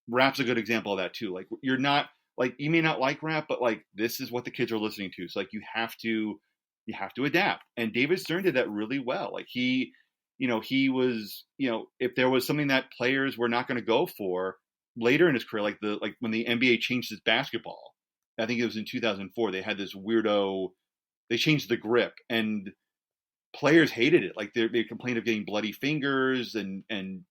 rap's a good example of that too. Like you're not like you may not like rap, but like this is what the kids are listening to. So like you have to adapt. And David Stern did that really well. Like he was, if there was something that players were not going to go for later in his career, like when the NBA changed its basketball, I think it was in 2004, they had this they changed the grip and players hated it. Like they complained of getting bloody fingers and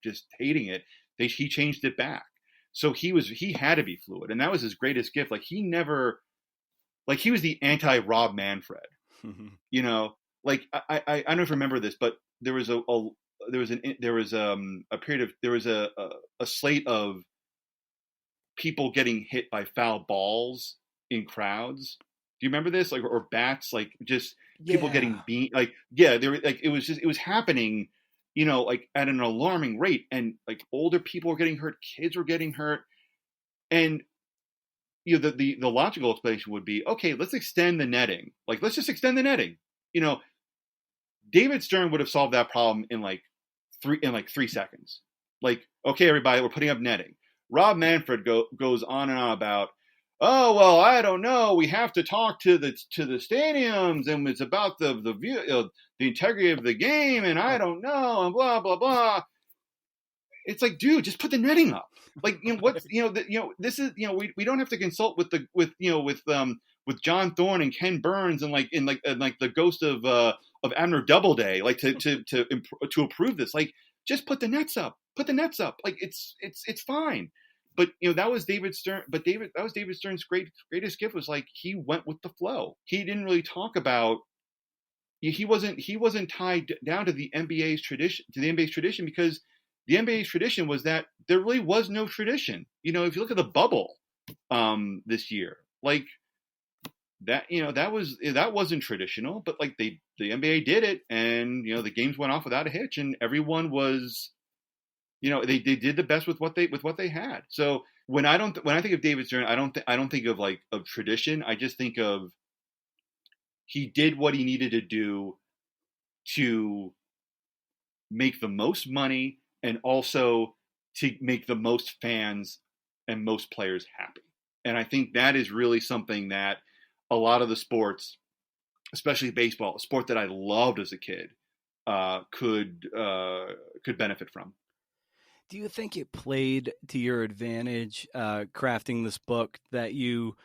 just hating it. He changed it back. So he had to be fluid. And that was his greatest gift. Like he was the anti Rob Manfred, like I don't know if you remember this, but there was a slate of people getting hit by foul balls in crowds. Do you remember this? Like or bats, like just people getting beat. Like they were like it was happening, like at an alarming rate, and like older people were getting hurt, kids were getting hurt, and the logical explanation would be, okay, let's extend the netting. Like let's just extend the netting. David Stern would have solved that problem in 3 seconds. Like, okay, everybody, we're putting up netting. Rob Manfred goes on and on about, oh well, I don't know. We have to talk to the stadiums, and it's about the view, the integrity of the game, and I don't know, and blah blah blah. It's like, dude, just put the netting up. Like, this is, we don't have to consult with with John Thorne and Ken Burns and the ghost of Abner Doubleday, like to approve this. Like, just put the nets up. Put the nets up. Like it's fine. But that was David Stern. But that was David Stern's greatest gift, was like he went with the flow. He didn't really talk about. He wasn't tied down to the NBA's tradition, because the NBA's tradition was that there really was no tradition. If you look at the bubble this year, like that, that wasn't traditional, but like the NBA did it, and the games went off without a hitch, and everyone was, they did the best with what they had. So when I think of David Stern, I don't think of tradition. I just think of he did what he needed to do to make the most money and also to make the most fans and most players happy. And I think that is really something that a lot of the sports especially baseball, a sport that I loved as a kid, could benefit from. Do you think it played to your advantage crafting this book that you,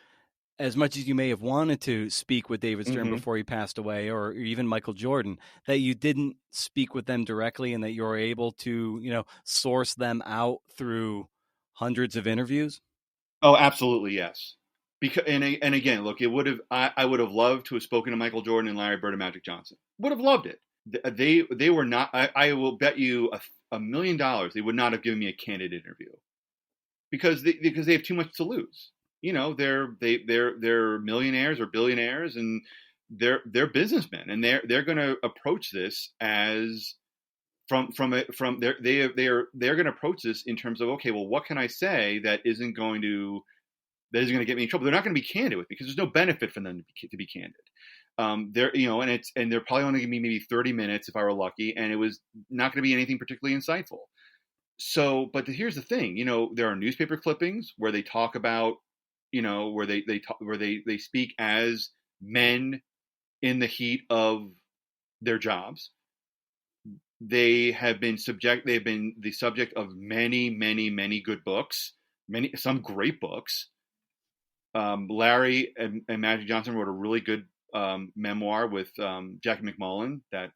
as much as you may have wanted to speak with David Stern Mm-hmm. before he passed away, or even Michael Jordan, that you didn't speak with them directly, and that you were able to, source them out through hundreds of interviews? Oh, absolutely, yes. Because and again, look, it would have I would have loved to have spoken to Michael Jordan and Larry Bird and Magic Johnson. Would have loved it. They were not. I will bet you $1 million they would not have given me a candid interview because they have too much to lose. They're millionaires or billionaires, and they're businessmen, and they're going to approach this as they're going to approach this in terms of, okay, well, what can I say that isn't going to get me in trouble? They're not going to be candid with me because there's no benefit for them to be candid. And they're probably only going to be maybe 30 minutes if I were lucky, and it was not going to be anything particularly insightful. So, but here's the thing, there are newspaper clippings where they talk about, where they speak as men in the heat of their jobs. They've been the subject of many, many, many good books, some great books. Larry and Magic Johnson wrote a really good memoir with Jackie McMullen that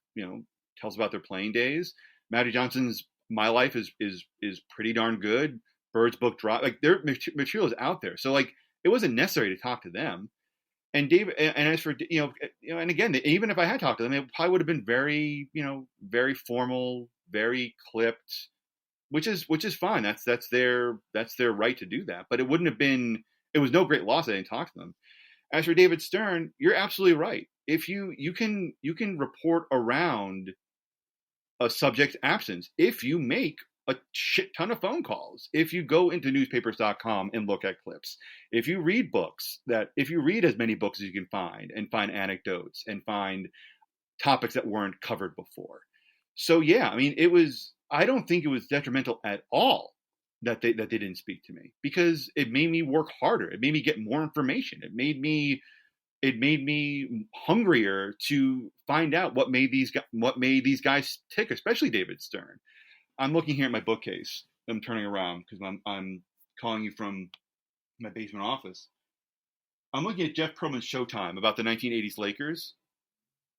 tells about their playing days. Magic Johnson's My Life is pretty darn good. Bird's book Drought, like their material is out there, so like it wasn't necessary to talk to them. And David, and as for and again, even if I had talked to them, it probably would have been very very formal, very clipped, which is fine. That's their right to do that. But it wouldn't have been. It was no great loss I didn't talk to them. As for David Stern, you're absolutely right. If you can report around a subject's absence if you make a shit ton of phone calls, if you go into newspapers.com and look at clips, if you read as many books as you can find and find anecdotes and find topics that weren't covered before. So yeah, I mean, I don't think it was detrimental at all that they didn't speak to me, because it made me work harder. It made me get more information. It made me hungrier to find out what made these guys tick, especially David Stern. I'm looking here at my bookcase. I'm turning around because I'm calling you from my basement office. I'm looking at Jeff Pearlman's Showtime about the 1980s Lakers,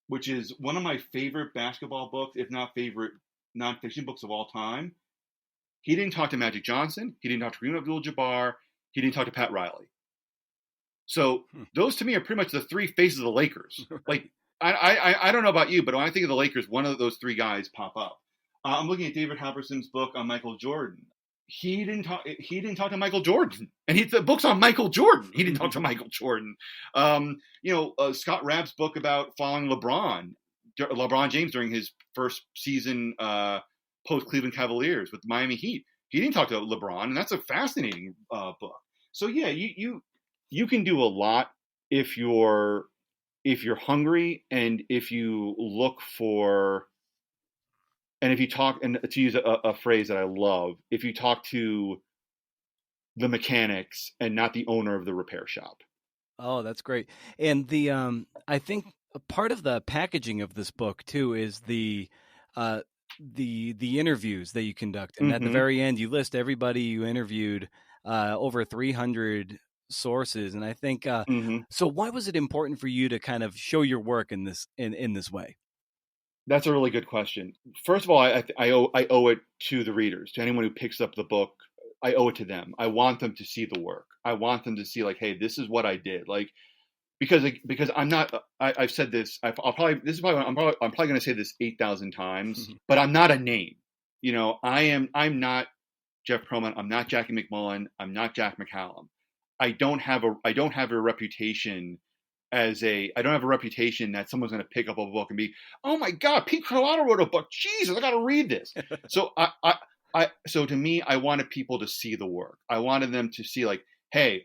which is one of my favorite basketball books, if not favorite nonfiction books of all time. He didn't talk to Magic Johnson. He didn't talk to Kareem Abdul-Jabbar. He didn't talk to Pat Riley. So those to me are pretty much the three faces of the Lakers. Like I don't know about you, but when I think of the Lakers, one of those three guys pop up. I'm looking at David Halberstam's book on Michael Jordan. He didn't talk to Michael Jordan, and the book's on Michael Jordan. He didn't talk to Michael Jordan. Scott Rapp's book about following LeBron James during his first season post Cleveland Cavaliers with the Miami Heat. He didn't talk to LeBron, and that's a fascinating book. So yeah, you can do a lot if you're hungry, and if you look for. And if you talk, and to use a phrase that I love, if you talk to the mechanics and not the owner of the repair shop. Oh, that's great. And I think a part of the packaging of this book too is the interviews that you conduct, and at the very end, you list everybody you interviewed, over 300 sources. And I think so. Why was it important for you to kind of show your work in this way? That's a really good question. First of all, I owe it to the readers, to anyone who picks up the book. I owe it to them. I want them to see the work. I want them to see, like, hey, this is what I did. Like, because I'm not. I've said this. I'm probably going to say this 8,000 times. But I'm not a name. I'm not Jeff Pearlman. I'm not Jackie McMullen. I'm not Jack McCallum. I don't have a reputation. I don't have a reputation that someone's going to pick up a book and be, oh my God, Pete Croatto wrote a book. Jesus, I got to read this. So so to me, I wanted people to see the work. I wanted them to see, like, hey,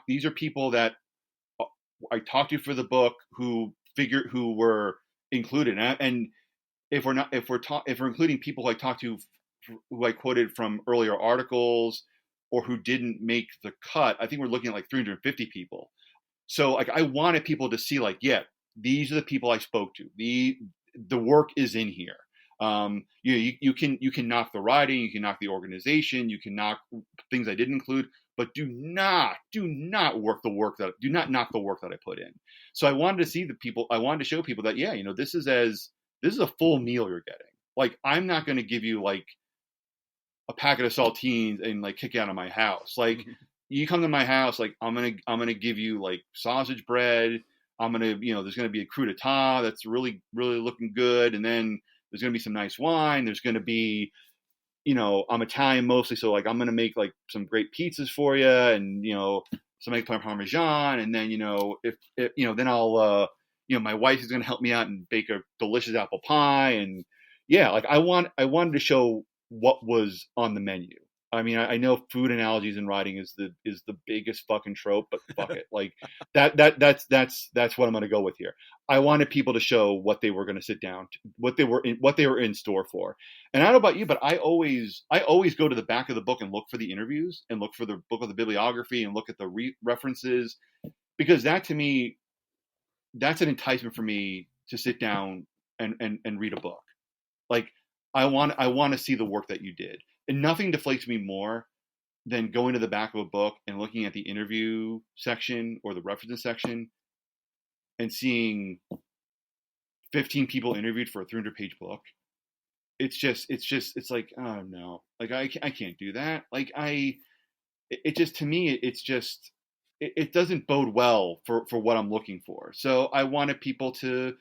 these are people that I talked to for the book who were included. And if we're including people who I talked to, who I quoted from earlier articles or who didn't make the cut, I think we're looking at like 350 people. So like I wanted people to see, like, yeah, these are the people I spoke to. The work is in here. You can knock the writing, you can knock the organization, you can knock things I didn't include, but do not knock the work that I put in. So I wanted to show people that, yeah, this is a full meal you're getting. Like, I'm not going to give you like a packet of saltines and like kick you out of my house. Like, you come to my house, like I'm gonna give you like sausage bread. There's gonna be a crudité that's really looking good, and then there's gonna be some nice wine. There's gonna be, I'm Italian mostly, so like I'm gonna make like some great pizzas for you, and some eggplant parmesan, and then if then I'll my wife is gonna help me out and bake a delicious apple pie, and yeah, like I wanted to show what was on the menu. I mean, I know food analogies in writing is the biggest fucking trope, but fuck it. Like that's what I'm going to go with here. I wanted people to show what they were going to sit down to, what they were in store for. And I don't know about you, but I always go to the back of the book and look for the interviews and look for the book of the bibliography and look at the references, because that, to me, that's an enticement for me to sit down and read a book. Like, I want to see the work that you did. And nothing deflates me more than going to the back of a book and looking at the interview section or the references section and seeing 15 people interviewed for a 300-page book. It's like, oh no, like I can't do that. Like to me, it doesn't bode well for what I'm looking for. So I wanted people to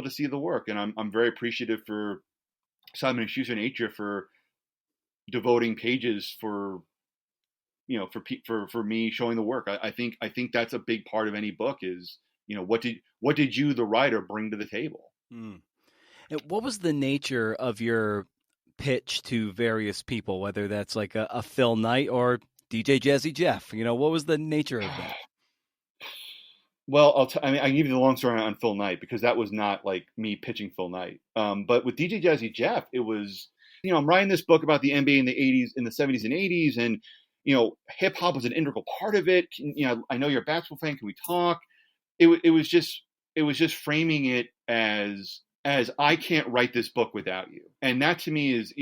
see the work, and I'm very appreciative for Simon & Schuster and Atria for devoting pages for me showing the work. I think that's a big part of any book is, what did you, the writer, bring to the table? And what was the nature of your pitch to various people, whether that's like a Phil Knight or DJ Jazzy Jeff? What was the nature of that? Well, I can give you the long story on Phil Knight, because that was not like me pitching Phil Knight. But with DJ Jazzy Jeff, it was, I'm writing this book about the NBA in the 70s and 80s, and hip hop was an integral part of it. I know you're a basketball fan. Can we talk? It was just framing it as I can't write this book without you, and that to me is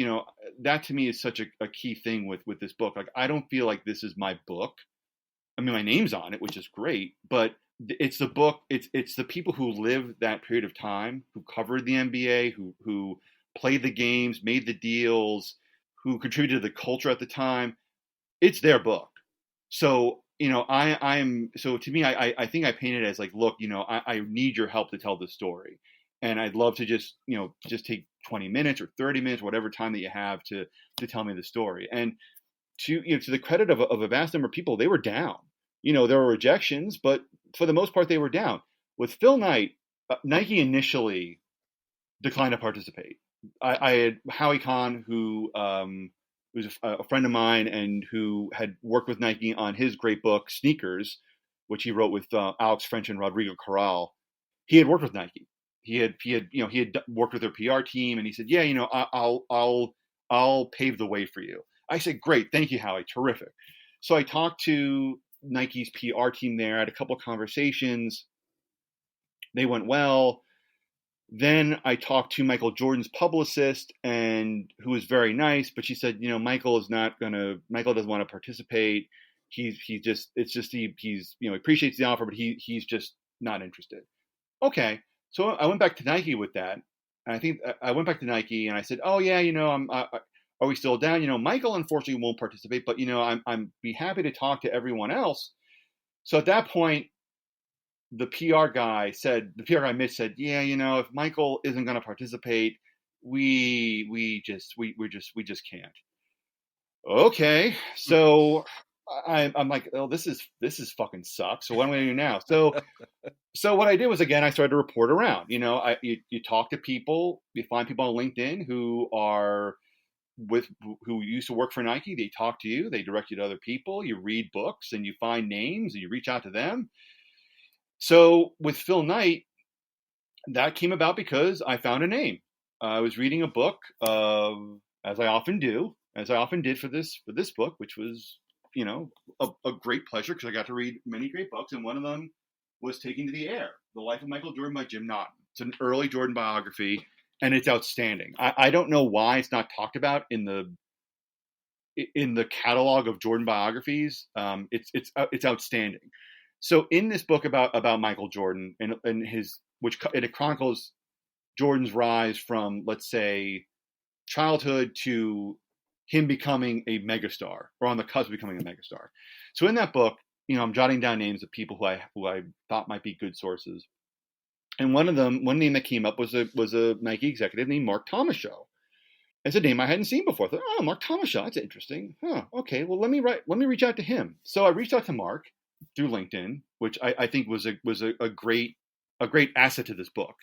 such a key thing with this book. Like, I don't feel like this is my book. I mean, my name's on it, which is great, but it's the book. It's the people who lived that period of time, who covered the NBA, who played the games, made the deals, who contributed to the culture at the time. It's their book. So, so to me, I think I painted it as like, look, I need your help to tell the story. And I'd love to just take 20 minutes or 30 minutes, whatever time that you have to tell me the story. And to the credit of a vast number of people, they were down. There were rejections, but for the most part, they were down. With Phil Knight, Nike initially declined to participate. I had Howie Kahn, who was a friend of mine and who had worked with Nike on his great book Sneakers, which he wrote with Alex French and Rodrigo Corral. He had worked with Nike. He had worked with their PR team, and he said, "Yeah, I'll pave the way for you." I said, "Great, thank you, Howie, terrific." So I talked to Nike's PR team there. I had a couple of conversations. They went well. Then I talked to Michael Jordan's publicist, and who was very nice, but she said, Michael doesn't want to participate. He appreciates the offer, but he's just not interested. Okay. So I went back to Nike with that. And I think I went back to Nike and I said, oh yeah, are we still down? Michael unfortunately won't participate, but I'm be happy to talk to everyone else. So at that point, the PR guy Mitch said, yeah, if Michael isn't going to participate, we just can't. Okay. So I'm like, oh, this is fucking sucks. So what am I going to do now? So what I did was, again, I started to report around. You talk to people, you find people on LinkedIn who used to work for Nike. They talk to you, they direct you to other people. You read books and you find names and you reach out to them. So with Phil Knight, that came about because I found a name. I was reading a book, as I often did for this book, which was, a great pleasure because I got to read many great books, and one of them was Taking to the Air The Life of Michael Jordan by Jim Naughton. It's an early Jordan biography, and it's outstanding. I don't know why it's not talked about in the catalog of Jordan biographies. It's outstanding. So in this book about Michael Jordan and his, which it chronicles Jordan's rise from, let's say, childhood to him becoming a megastar, or on the cusp of becoming a megastar. So in that book, I'm jotting down names of people who I thought might be good sources. And one name that came up was a Nike executive named Mark Thomashow. It's a name I hadn't seen before. I thought, oh, Mark Thomashow, that's interesting. Huh, okay, well let me reach out to him. So I reached out to Mark through LinkedIn, which I think was a great asset to this book.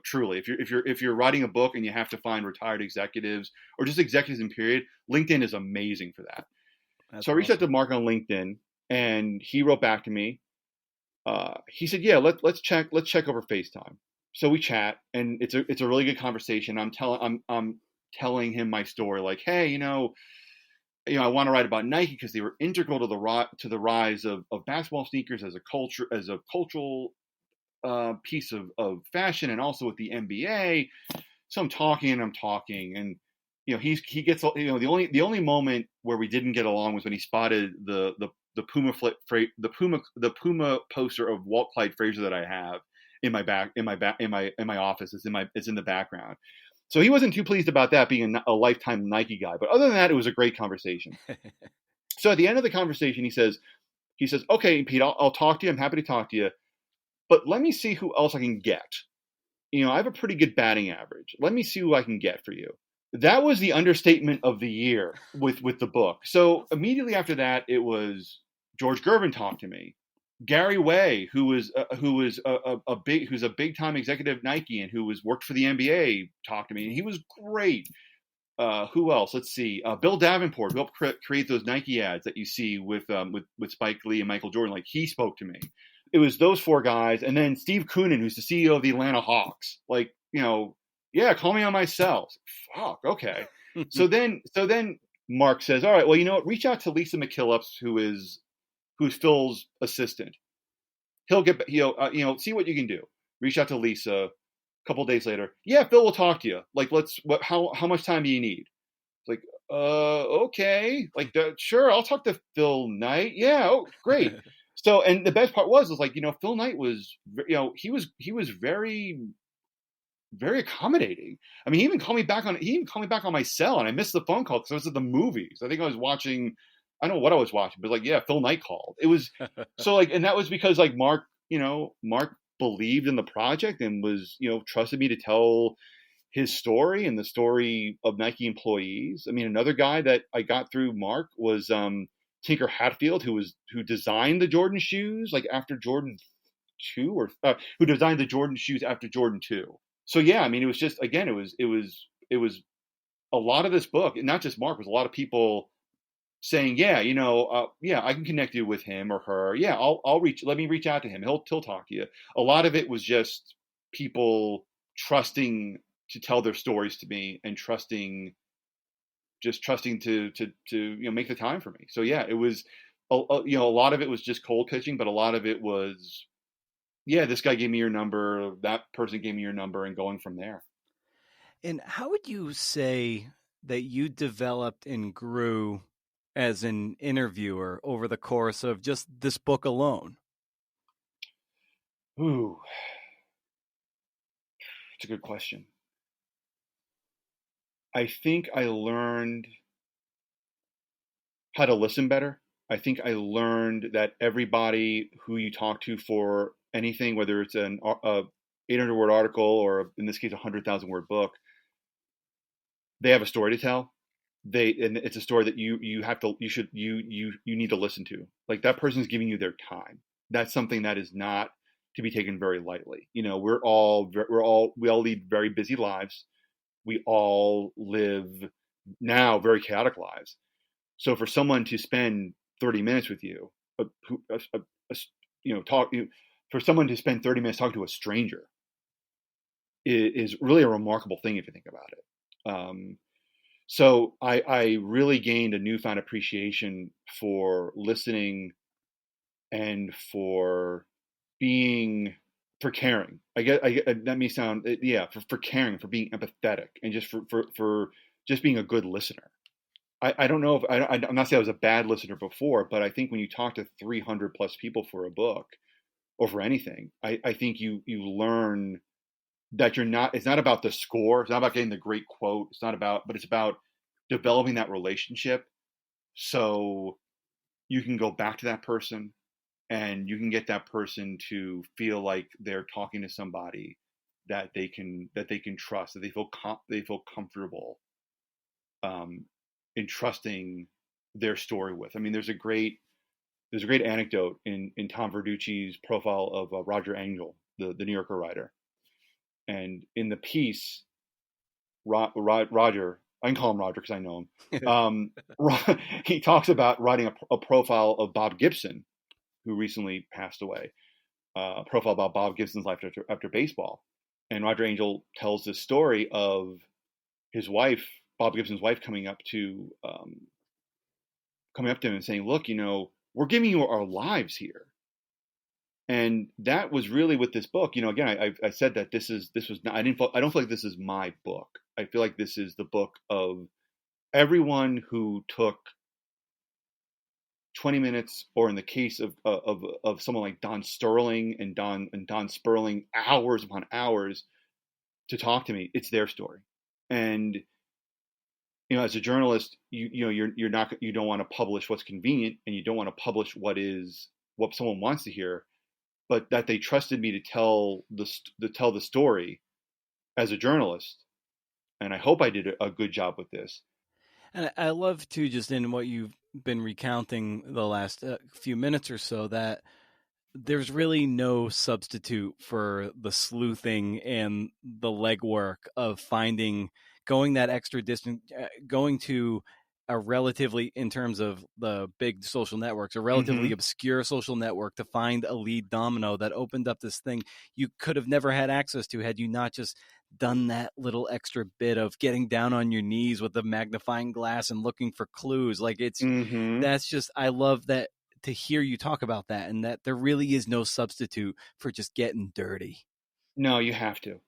Truly, if you're writing a book and you have to find retired executives or just executives in period, LinkedIn is amazing for that. That's so I reached out to Mark on LinkedIn, and he wrote back to me. He said, "Yeah, let's check over FaceTime." So we chat, and it's a really good conversation. I'm telling him my story, like, hey, I want to write about Nike because they were integral to the rise of basketball sneakers as a cultural piece of fashion, and also with the NBA. So I'm talking, and he gets, the only moment where we didn't get along was when he spotted the Puma poster of Walt Clyde Frazier that I have in my office. It's in the background. So he wasn't too pleased about that being a lifetime Nike guy. But other than that, it was a great conversation. So at the end of the conversation, he says, okay, Pete, I'll talk to you. I'm happy to talk to you. But let me see who else I can get. I have a pretty good batting average. Let me see who I can get for you. That was the understatement of the year with the book. So immediately after that, it was George Gervin talked to me. Gary Way, who's a big time executive at Nike and who worked for the NBA, talked to me, and he was great. Who else? Let's see. Bill Davenport, who helped create those Nike ads that you see with Spike Lee and Michael Jordan. Like, he spoke to me. It was those four guys, and then Steve Koonin, who's the CEO of the Atlanta Hawks. Like, yeah, call me on my cell. Fuck, okay. So then Mark says, all right, well, you know what? Reach out to Lisa McKillips, who's Phil's assistant. He'll see what you can do. Reach out to Lisa. A couple days later, yeah, Phil will talk to you. Like, how much time do you need? It's like, okay, like, sure, I'll talk to Phil Knight. Yeah, oh, great. So, and the best part was like, Phil Knight was, he was very, very accommodating. I mean, he even called me back on my cell, and I missed the phone call because I was at the movies. I think I was watching, I don't know what I was watching, but like, yeah, Phil Knight called. It was so like, and that was because like Mark believed in the project and was, trusted me to tell his story and the story of Nike employees. I mean, another guy that I got through Mark was Tinker Hatfield, who designed the Jordan shoes like after Jordan 2, or who designed the Jordan shoes after Jordan 2. So yeah, I mean, it was just, again, it was a lot of this book, and not just Mark, was a lot of people saying, yeah, yeah, I can connect you with him or her. Yeah, let me reach out to him. He'll talk to you. A lot of it was just people trusting to tell their stories to me, and trusting to make the time for me. So yeah, it was a lot of it was just cold pitching, but a lot of it was, yeah, this guy gave me your number, that person gave me your number, and going from there. And how would you say that you developed and grew as an interviewer over the course of just this book alone? Ooh, it's a good question. I think I learned how to listen better. I think I learned that everybody who you talk to for anything, whether it's an 800-word article or in this case a 100,000-word book, they have a story to tell. And it's a story that you need to listen to. Like, that person's giving you their time. That's something that is not to be taken very lightly. We all lead very busy lives. We all live now very chaotic lives. So for someone to spend 30 minutes with you, for someone to spend 30 minutes talking to a stranger is really a remarkable thing if you think about it. So I really gained a newfound appreciation for listening and for being for caring. That may sound, yeah, for caring, for being empathetic, and just for just being a good listener. I don't know if I'm not saying I was a bad listener before, but I think when you talk to 300 plus people for a book or for anything, I think you learn that it's not about the score. It's not about getting the great quote. But it's about developing that relationship so you can go back to that person and you can get that person to feel like they're talking to somebody that they can trust, that they feel comfortable entrusting their story with. I mean, there's a great anecdote in Tom Verducci's profile of Roger Angell, the New Yorker writer, and in the piece, Roger, I can call him Roger because I know him. He talks about writing a profile of Bob Gibson, who recently passed away. A profile about Bob Gibson's life after baseball, and Roger Angell tells this story of his wife, Bob Gibson's wife, coming up to him and saying, "Look, we're giving you our lives here." And that was really with this book. Again, I said that this was not. I don't feel like this is my book. I feel like this is the book of everyone who took 20 minutes, or in the case of someone like Don Sterling and Don Sperling, hours upon hours to talk to me. It's their story. And as a journalist, you don't want to publish what's convenient, and you don't want to publish what someone wants to hear, but that they trusted me to tell the story as a journalist, and I hope I did a good job with this. And I love too, just in what you've been recounting the last few minutes or so, that there's really no substitute for the sleuthing and the legwork of going that extra distance, going to a relatively, in terms of the big social networks, a relatively obscure social network, to find a lead domino that opened up this thing you could have never had access to had you not just done that little extra bit of getting down on your knees with a magnifying glass and looking for clues. Like that's just, I love that, to hear you talk about that, and that there really is no substitute for just getting dirty. No, you have to.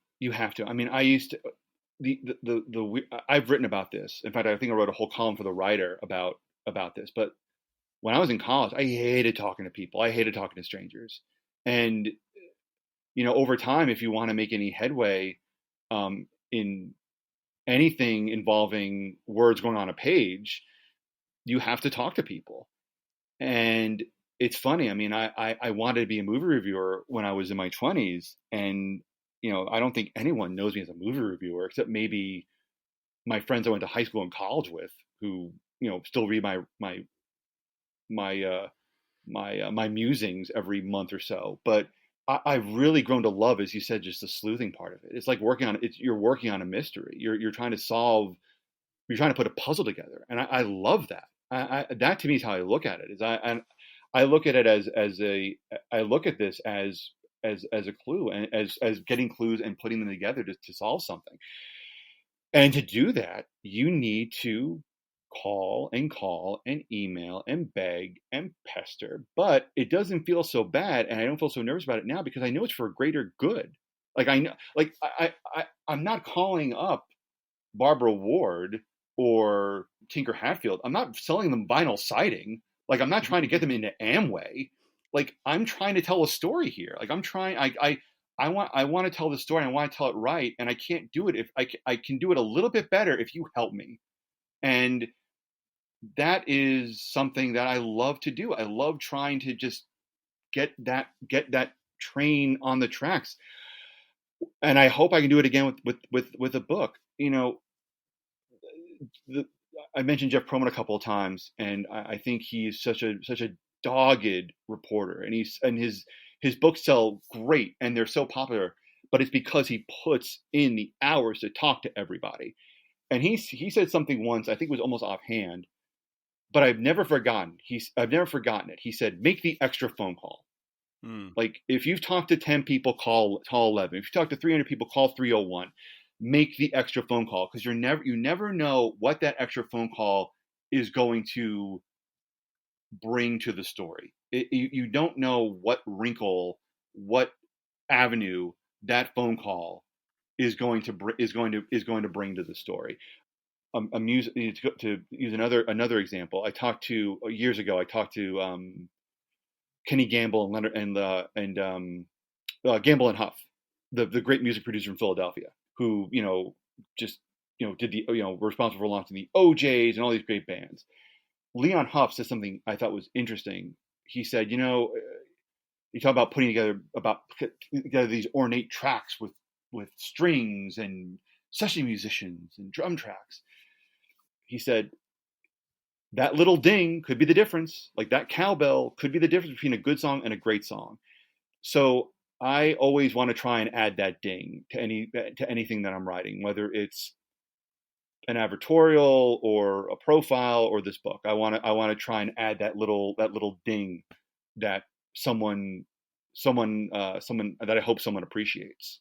I mean, I used to, I've written about this. In fact, I think I wrote a whole column for the Writer about this. But when I was in college, I hated talking to people. I hated talking to strangers. And over time, if you want to make any headway in anything involving words going on a page, you have to talk to people. And it's funny. I mean, I wanted to be a movie reviewer when I was in my 20s, and I don't think anyone knows me as a movie reviewer except maybe my friends I went to high school and college with, who still read my musings every month or so. But I've really grown to love, as you said, just the sleuthing part of it. It's like you're working on a mystery. You're trying to put a puzzle together, and I love that. That to me is how I look at it. I look at it I look at this as a clue, and as getting clues and putting them together to solve something. And to do that, you need to call and email and beg and pester. But it doesn't feel so bad, and I don't feel so nervous about it now because I know it's for a greater good. Like I know, like I'm not calling up Barbara Ward or Tinker Hatfield. I'm not selling them vinyl siding. Like, I'm not trying to get them into Amway. Like, I'm trying to tell a story here. Like, I want to tell the story. I want to tell it right. And I can't do it if I can do it a little bit better if you help me. And that is something that I love to do. I love trying to just get that train on the tracks. And I hope I can do it again with a book. I mentioned Jeff Pearlman a couple of times, and I think he's such a dogged reporter, and his books sell great, and they're so popular. But it's because he puts in the hours to talk to everybody. And he said something once, I think it was almost offhand, but I've never forgotten it. He said, "Make the extra phone call." Like, if you've talked to 10 people, call 11. If you talk to 300 people, call 301. Make the extra phone call, because you never know what that extra phone call is going to bring to the story. You don't know what wrinkle, what avenue that phone call is going to bring to the story. A music to use another example. I talked to years ago. I talked to Kenny Gamble and Leonard and Gamble and Huff, the great music producer in Philadelphia, who just did the were responsible for launching the OJs and all these great bands. Leon Huff said something I thought was interesting. He said, you talk about putting together these ornate tracks with strings and session musicians and drum tracks. He said, that little ding could be the difference. Like that cowbell could be the difference between a good song and a great song. So I always want to try and add that ding to anything that I'm writing, whether it's an advertorial or a profile or this book. I want to try and add that little ding that someone that I hope someone appreciates.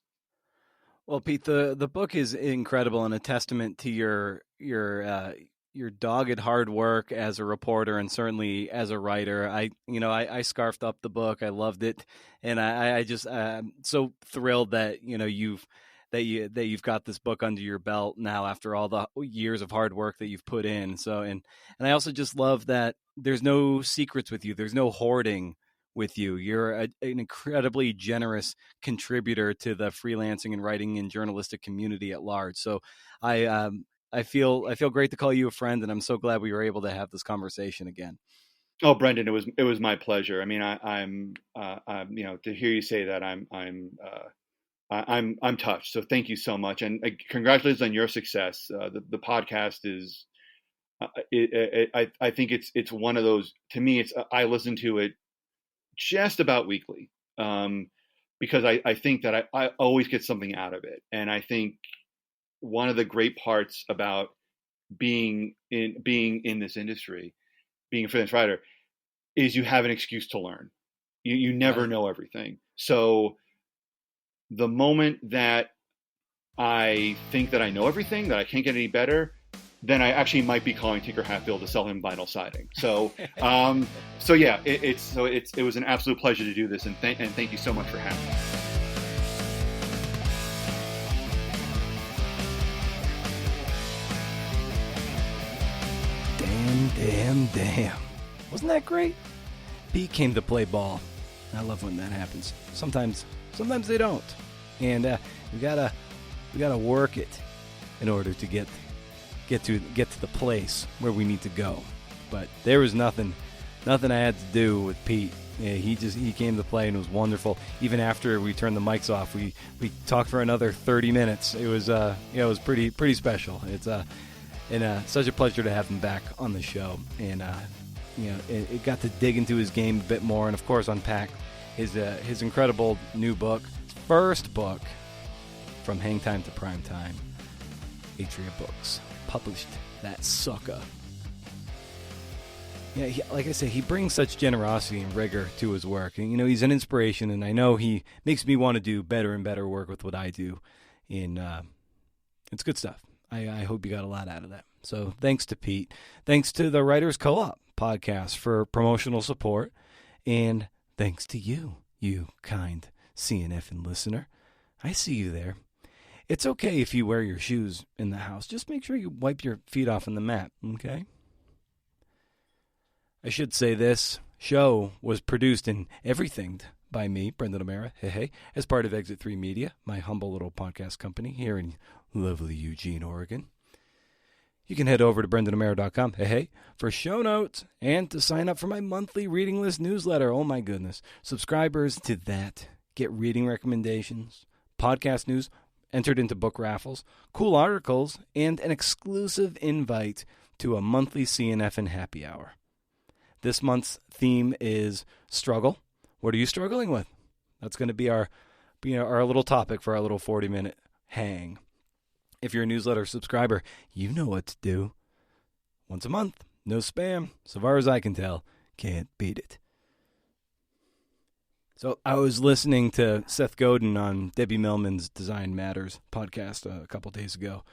Well, Pete, the book is incredible and a testament to your dogged hard work as a reporter and certainly as a writer. I scarfed up the book. I loved it, and I just I'm so thrilled that you've got this book under your belt now after all the years of hard work that you've put in. So and I also just love that there's no secrets with you. There's no hoarding with you. You're an incredibly generous contributor to the freelancing and writing and journalistic community at large. So I feel great to call you a friend, and I'm so glad we were able to have this conversation again. Oh, Brendan, it was my pleasure. I mean, I'm to hear you say that, I'm touched. So thank you so much, and congratulations on your success. The podcast is, I think it's one of those. To me, I listen to it just about weekly, because I think that I always get something out of it, and I think one of the great parts about being in this industry, being a freelance writer, is you have an excuse to learn. You never know everything. So the moment that I think that I know everything, that I can't get any better, then I actually might be calling Tinker Hatfield to sell him vinyl siding. So, yeah, it was an absolute pleasure to do this, and thank you so much for having me. Damn. Wasn't that great? Pete came to play ball. I love when that happens. Sometimes they don't. And we gotta work it in order to get to the place where we need to go. But there was nothing I had to do with Pete. Yeah, he came to play and it was wonderful. Even after we turned the mics off, we talked for another 30 minutes. It was it was pretty special. It's such a pleasure to have him back on the show, and it got to dig into his game a bit more, and of course unpack his incredible new book, first book from Hang Time to Prime Time. Atria Books published that sucker. Yeah, like I say, he brings such generosity and rigor to his work, and he's an inspiration, and I know he makes me want to do better and better work with what I do. And it's good stuff. I hope you got a lot out of that. So thanks to Pete. Thanks to the Writers Co-op podcast for promotional support. And thanks to you, you kind CNF and listener. I see you there. It's okay if you wear your shoes in the house. Just make sure you wipe your feet off on the mat, okay? I should say this show was produced and everything by me, Brendan O'Mara, as part of Exit 3 Media, my humble little podcast company here in lovely Eugene, Oregon. You can head over to BrendanO'Mara.com, for show notes and to sign up for my monthly reading list newsletter. Oh my goodness. Subscribers to that get reading recommendations, podcast news, entered into book raffles, cool articles, and an exclusive invite to a monthly CNF and happy hour. This month's theme is struggle. What are you struggling with? That's going to be our little topic for our little 40-minute hang. If you're a newsletter subscriber, you know what to do. Once a month, no spam. So far as I can tell, can't beat it. So I was listening to Seth Godin on Debbie Millman's Design Matters podcast a couple days ago,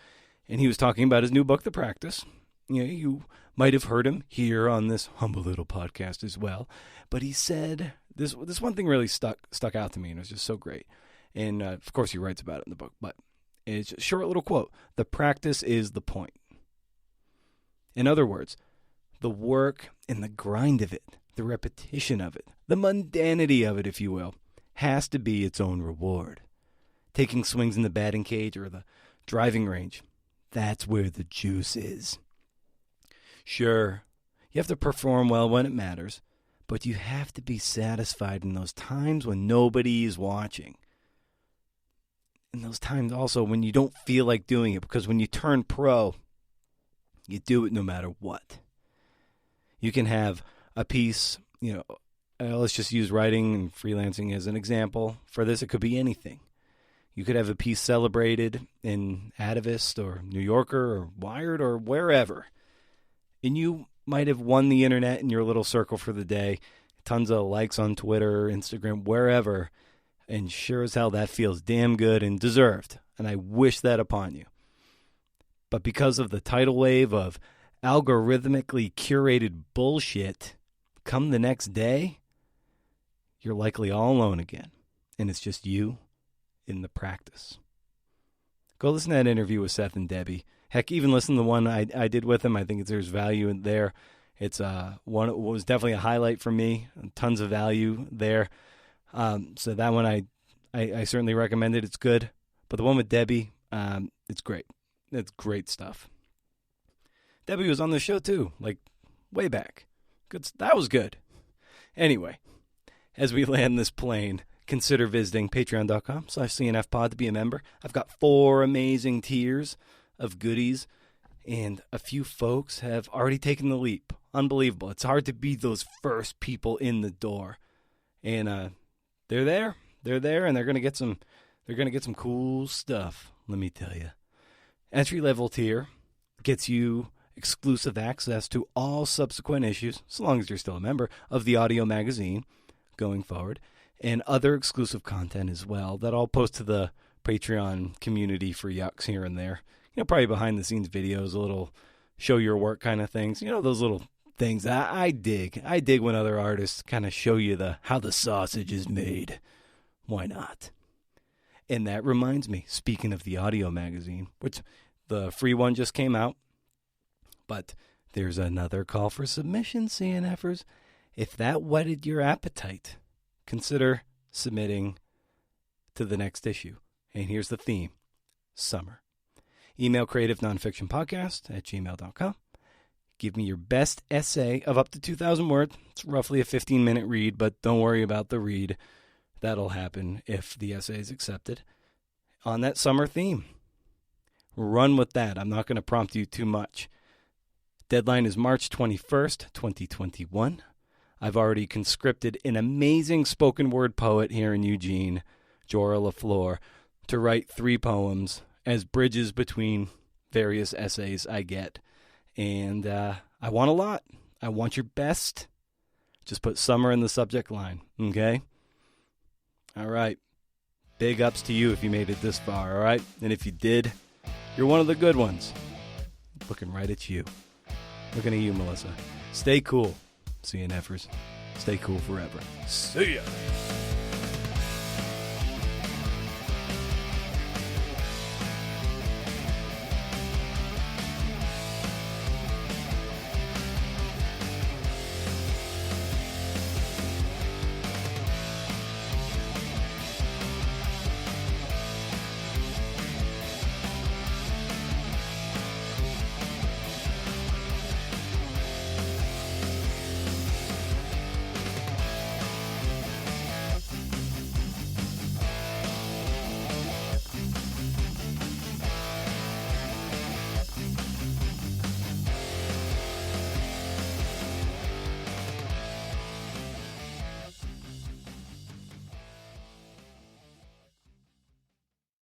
and he was talking about his new book, The Practice. You might have heard him here on this humble little podcast as well, but he said this one thing really stuck out to me, and it was just so great. And of course, he writes about it in the book, but it's a short little quote: "The practice is the point." In other words, the work and the grind of it, the repetition of it, the mundanity of it, if you will, has to be its own reward. Taking swings in the batting cage or the driving range, that's where the juice is. Sure, you have to perform well when it matters, but you have to be satisfied in those times when nobody is watching. In those times also when you don't feel like doing it, because when you turn pro, you do it no matter what. You can have a piece, let's just use writing and freelancing as an example. For this, it could be anything. You could have a piece celebrated in Atavist or New Yorker or Wired or wherever. And you might have won the internet in your little circle for the day. Tons of likes on Twitter, Instagram, wherever. And sure as hell, that feels damn good and deserved. And I wish that upon you. But because of the tidal wave of algorithmically curated bullshit, come the next day, you're likely all alone again. And it's just you in the practice. Go listen to that interview with Seth and Debbie. Heck, even listen to the one I did with them. I think there's value in there. It's one. It was definitely a highlight for me. Tons of value there. So that one I certainly recommend it. It's good. But the one with Debbie, it's great. It's great stuff. Debbie was on the show too, like way back. Good. That was good. Anyway, as we land this plane, consider visiting patreon.com/CNFpod to be a member. I've got 4 amazing tiers of goodies, and a few folks have already taken the leap. Unbelievable. It's hard to be those first people in the door. And they're there. They're there, and they're gonna get some cool stuff, let me tell you. Entry-level tier gets you exclusive access to all subsequent issues, so long as you're still a member, of the audio magazine going forward, and other exclusive content as well that I'll post to the Patreon community for yucks here and there. Probably behind-the-scenes videos, a little show your work kind of things. Those little things I dig. I dig when other artists kind of show you how the sausage is made. Why not? And that reminds me, speaking of the audio magazine, which the free one just came out, but there's another call for submissions, CNFers. If that whetted your appetite, consider submitting to the next issue. And here's the theme: summer. Email creativenonfictionpodcast@gmail.com. Give me your best essay of up to 2,000 words. It's roughly a 15-minute read, but don't worry about the read. That'll happen if the essay is accepted. On that summer theme. Run with that. I'm not going to prompt you too much. Deadline is March 21st, 2021. I've already conscripted an amazing spoken word poet here in Eugene, Jorah LaFleur, to write 3 poems as bridges between various essays I get. And I want a lot. I want your best. Just put summer in the subject line, okay? All right. Big ups to you if you made it this far, all right? And if you did, you're one of the good ones. Looking right at you. Looking at you, Melissa. Stay cool, CNFers. Stay cool forever. See ya.